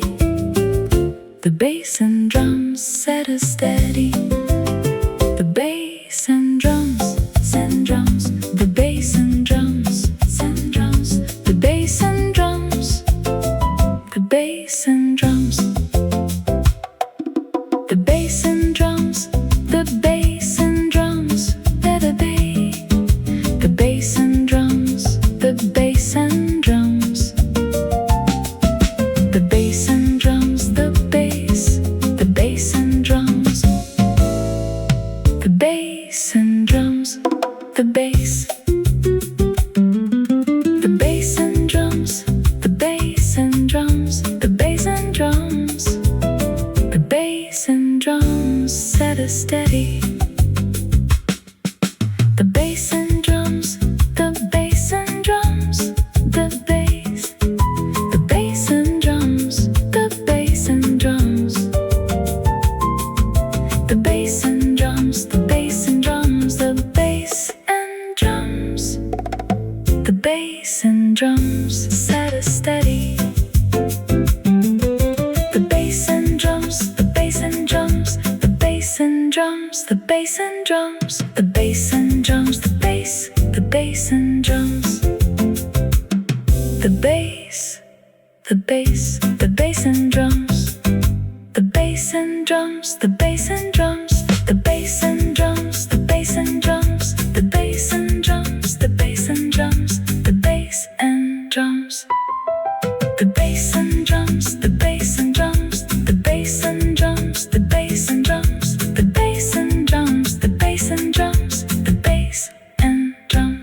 The bass and drums set a steady. The bass and drums, send drums, the bass and drums, send drums, the bass and drums, the bass and drums, the bass and drums. The bass and drums, the bass, the bass and drums, the bass and drums, the bass and drums, the bass, the bass and drums, the bass and drums, the bass, the bass and drums, the bass and drums, the bass and drums, the bass and drums set a steady. The bass and drums, the bass and drums, the bass, the bass and drums, the bass and drums, the bass and drums, the bass and drums, the bass and drums, the bass and drums set a steady. The bass and drums, the bass and drums, the bass and drums, the bass and drums, the bass and drums, the bass, the bass and drums, the bass, the bass, the bass and drums, the bass and drums, the bass and drums, the bass and drums, the bass and drums, the bass and drums.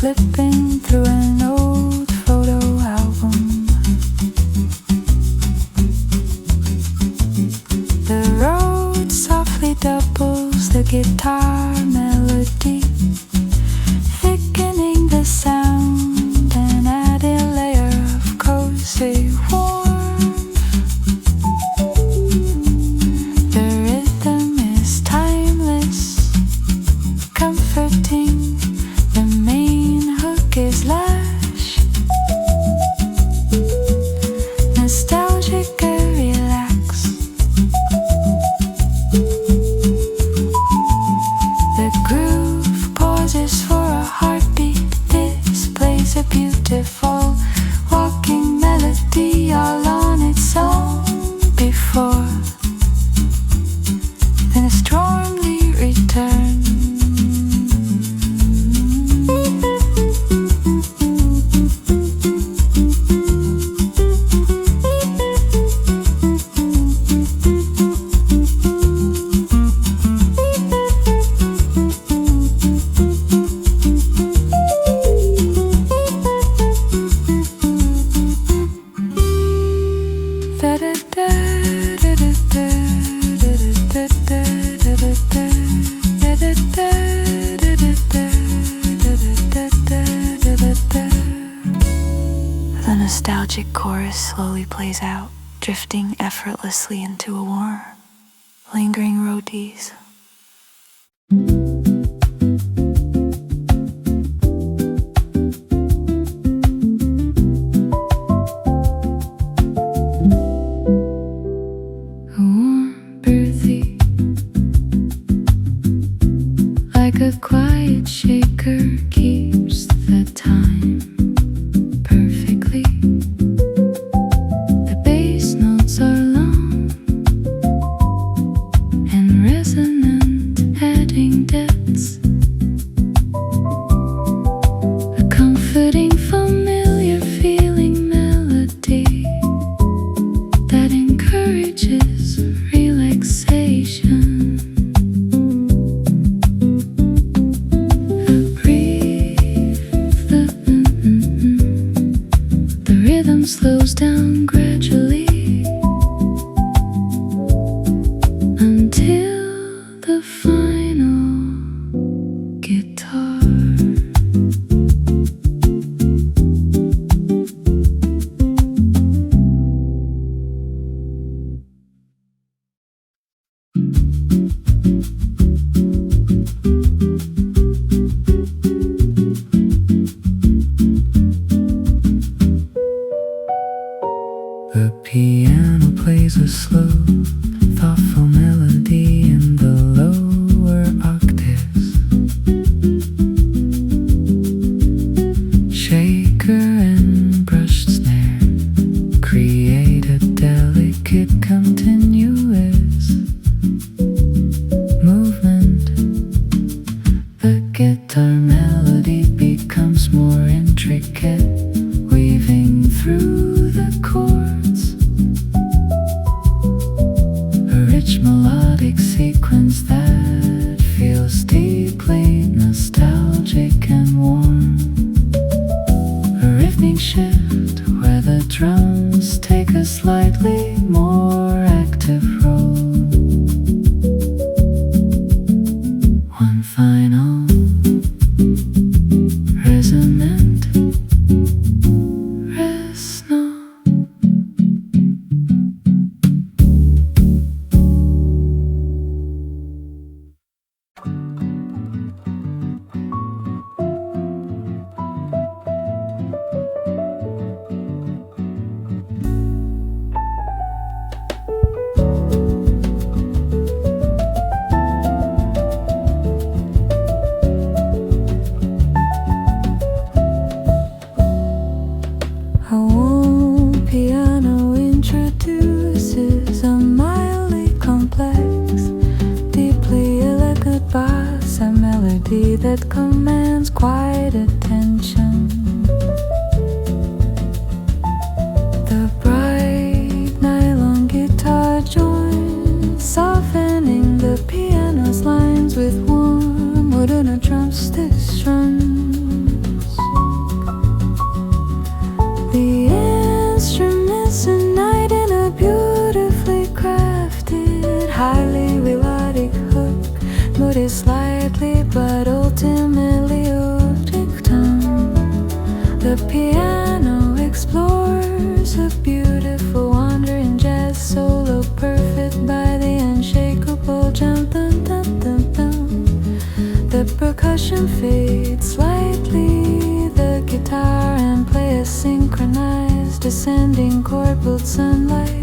flipping through an old photo album. The road softly doubles the guitar melody, thickening the sound and adding a layer of cozy warmth. The rhythm is timeless, comforting. The main hook is lush, nostalgic and relaxed. The groove pauses for a heartbeat. This plays a beautiful walking melody all on its own before then a strongly return. The nostalgic chorus slowly plays out, drifting effortlessly into a warm, lingering melodies. A warm, earthy, like a quiet shaker, keeps the time perfectly. The bass notes are long and resonant, adding depths. A comforting, familiar feeling melody that encourages relaxation. The rhythm slows down gradually until the final guitar. The piano plays a slow, thoughtful melody in the lower octaves. Shaker and brushed snare create a delicate, continuous movement. The guitar melody becomes more intricate, weaving through the chords. A rich melodic sequence that feels deeply nostalgic and warm. A rhythmic shift where the drums take a slightly more active role. One final resonant rest note. A warm piano introduces a mildly complex, deeply elegant bossa melody that commands quiet attention. The bright nylon guitar joins, softening the piano's lines with warm wooden or drumstick strums. piano explores a beautiful wandering jazz solo, perfect by the unshakable jump. Dun, dun, dun, dun. The percussion fades slightly, the guitar and play a synchronized descending chord build sunlight.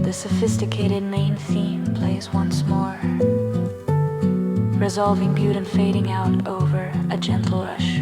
The sophisticated main theme plays once more, resolving beauty and fading out over a gentle rush.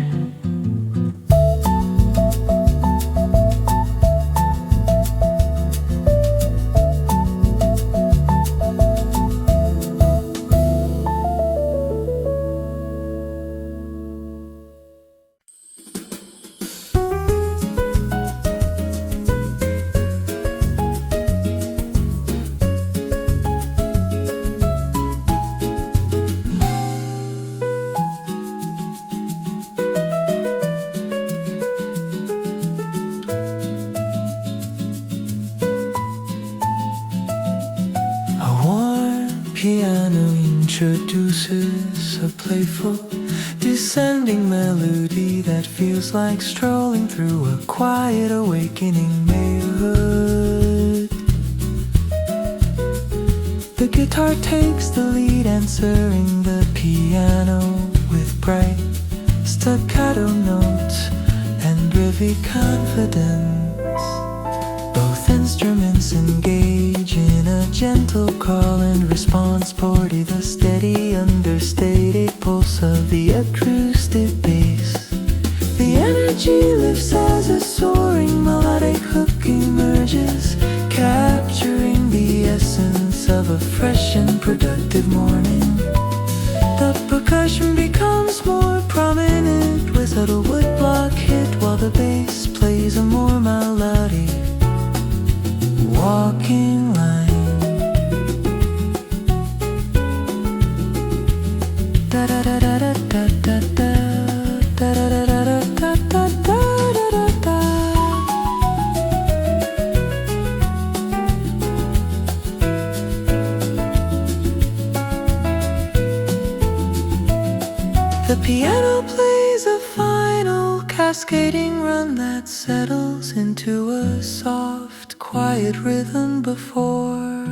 Piano introduces a playful, descending melody that feels like strolling through a quiet, awakening neighborhood. The guitar takes the lead, answering the piano with bright staccato notes and riffy confidence. Both instruments engage in a gentle call and response, sporty the steady, understated pulse of the acoustic bass. The energy lifts as a soaring melodic hook emerges, capturing the essence of a fresh and productive morning. The percussion becomes more prominent with subtle woodblock hit, while the bass plays a more melodic walking line. Da da da da da da da da da da da da da da da. The piano plays a final cascading run that settles into a soft, quiet rhythm before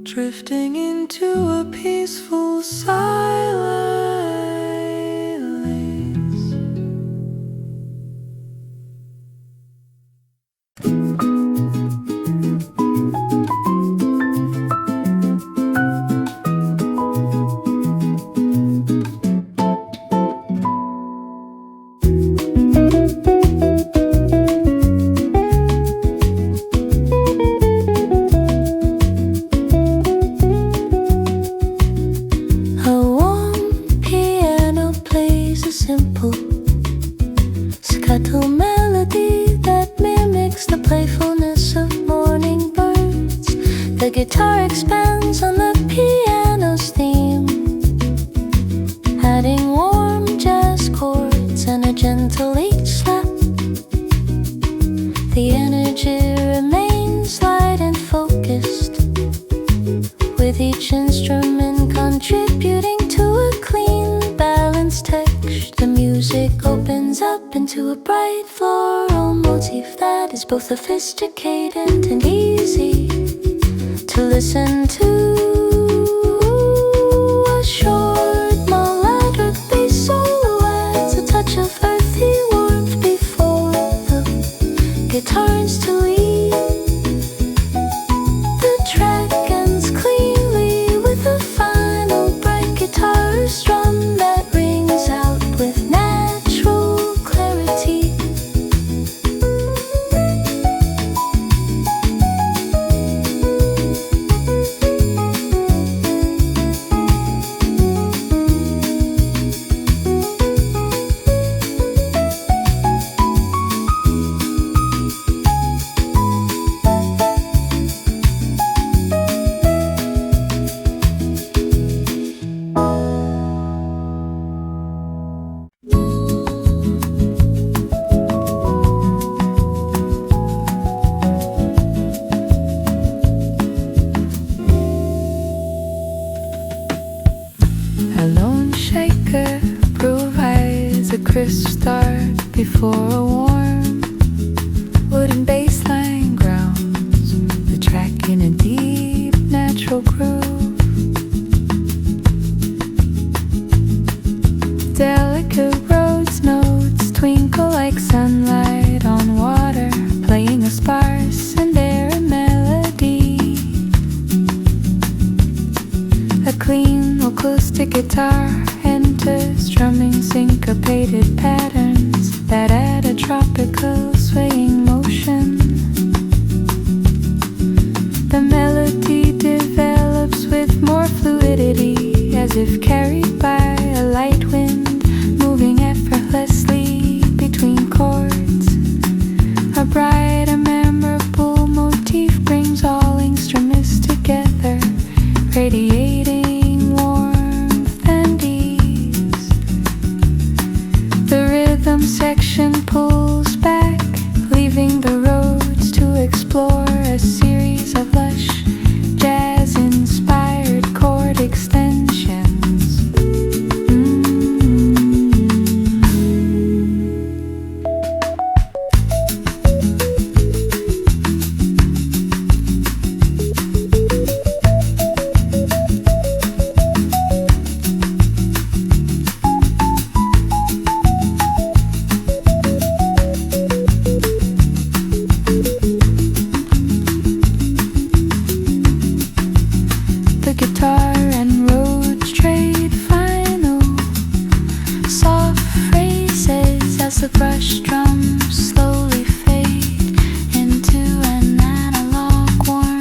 drifting into a peaceful silence. Simple staccato melody that mimics the playfulness of morning birds. The guitar expands on the piano's theme, adding warm jazz chords and a gentle each slap. The energy remains light and focused, with each instrument contributing to a clean, balanced texture. The music opens up into a bright floral motif that is both sophisticated and easy to listen to. A short melodic bass solo adds a touch of earthy warmth before the guitar is to lead. The track ends cleanly with a final bright guitar strum that rings out with natural clarity. crisp start before a warm wooden bassline grounds the track in a deep natural groove. Delicate rose notes twinkle like sunlight on water, playing a sparse and airy melody. A clean acoustic guitar enters, strumming syncopated patterns that add a tropical swaying motion. The melody develops with more fluidity, as if carried by a light wind, moving effortlessly between chords. A bright and memorable motif brings all instruments together, radiating warmth and ease. The rhythm section pulls back, leaving the roads to explore a series of lush, jazz-inspired chord extensions. The guitar and Rhodes trade final soft phrases as the brush drums slowly fade into an analog warmth.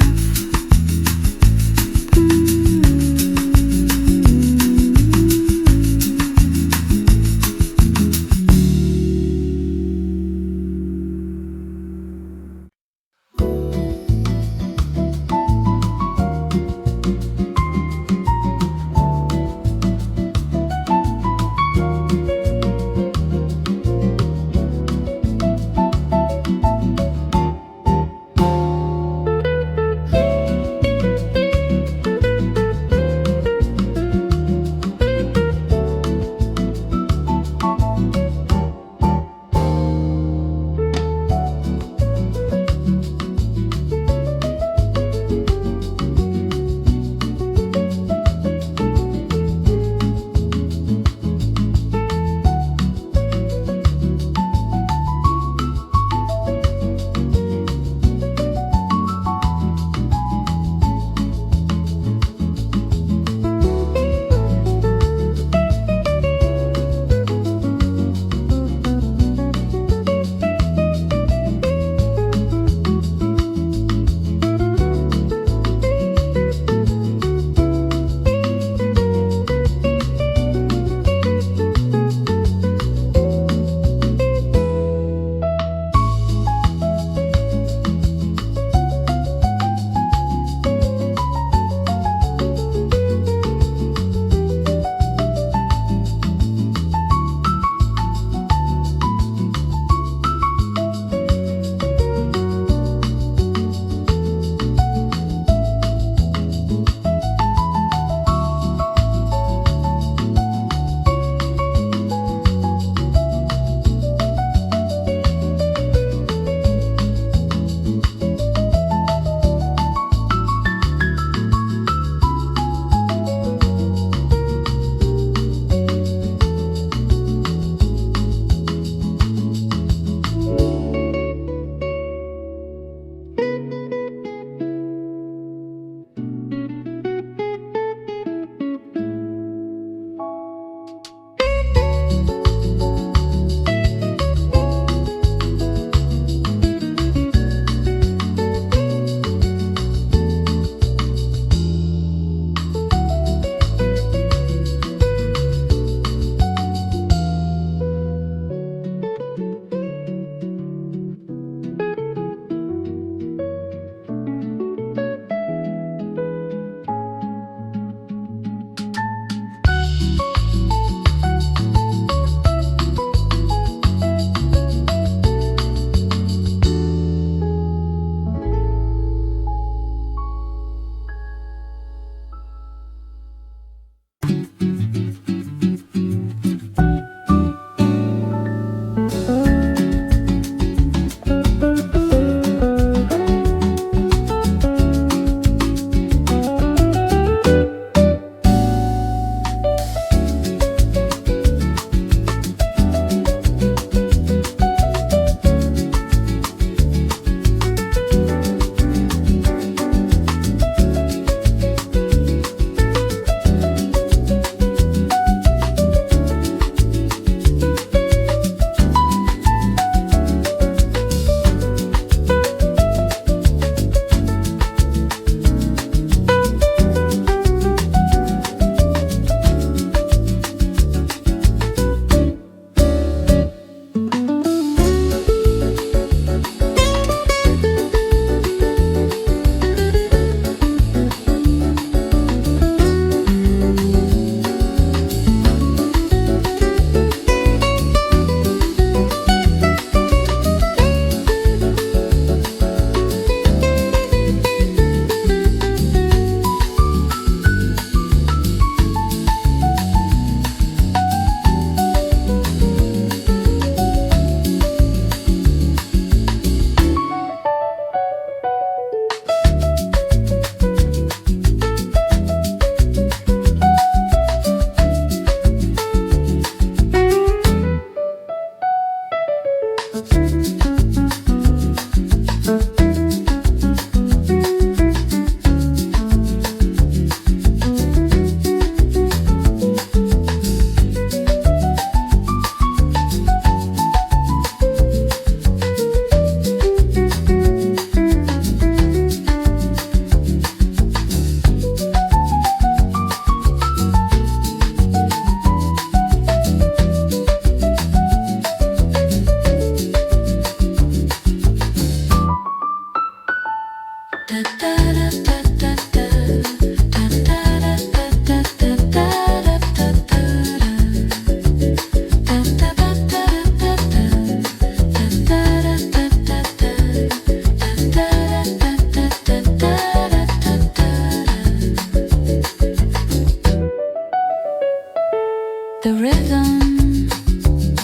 The rhythm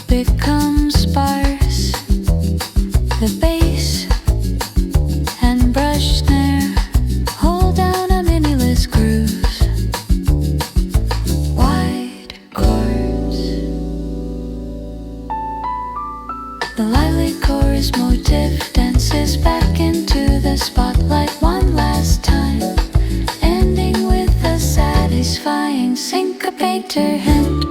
becomes sparse, the bass and brush snare hold down a meaningless groove. Wide chords, the lively chorus motif dances back into the spotlight one last time, ending with a satisfying syncopator hint.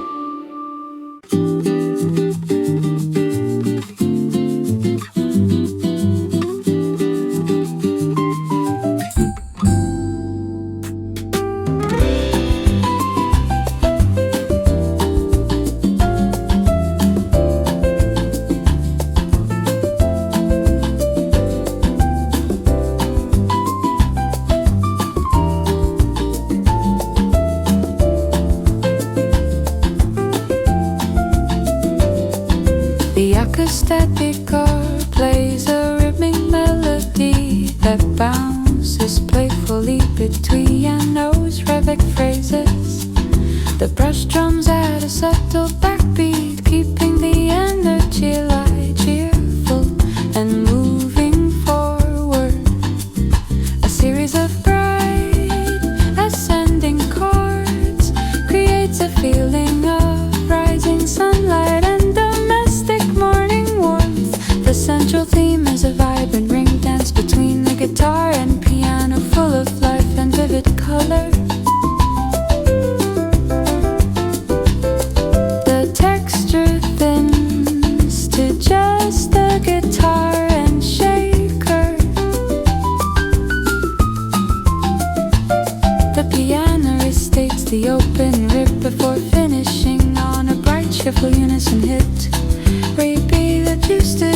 The acoustic chord plays a rhythmic melody that bounces playfully between piano's rhythmic phrases. The brush drums add a subtle backbeat, keeping the energy light, cheerful, and moving forward. A series of bright ascending chords creates a feeling of rising sunlight and morning warmth. The central theme is a vibrant ring dance between the guitar and piano, full of life and vivid color. The texture thins to just the guitar and shaker. The piano restates the open rip before finishing on a bright, cheerful unison hit. Repeat that used to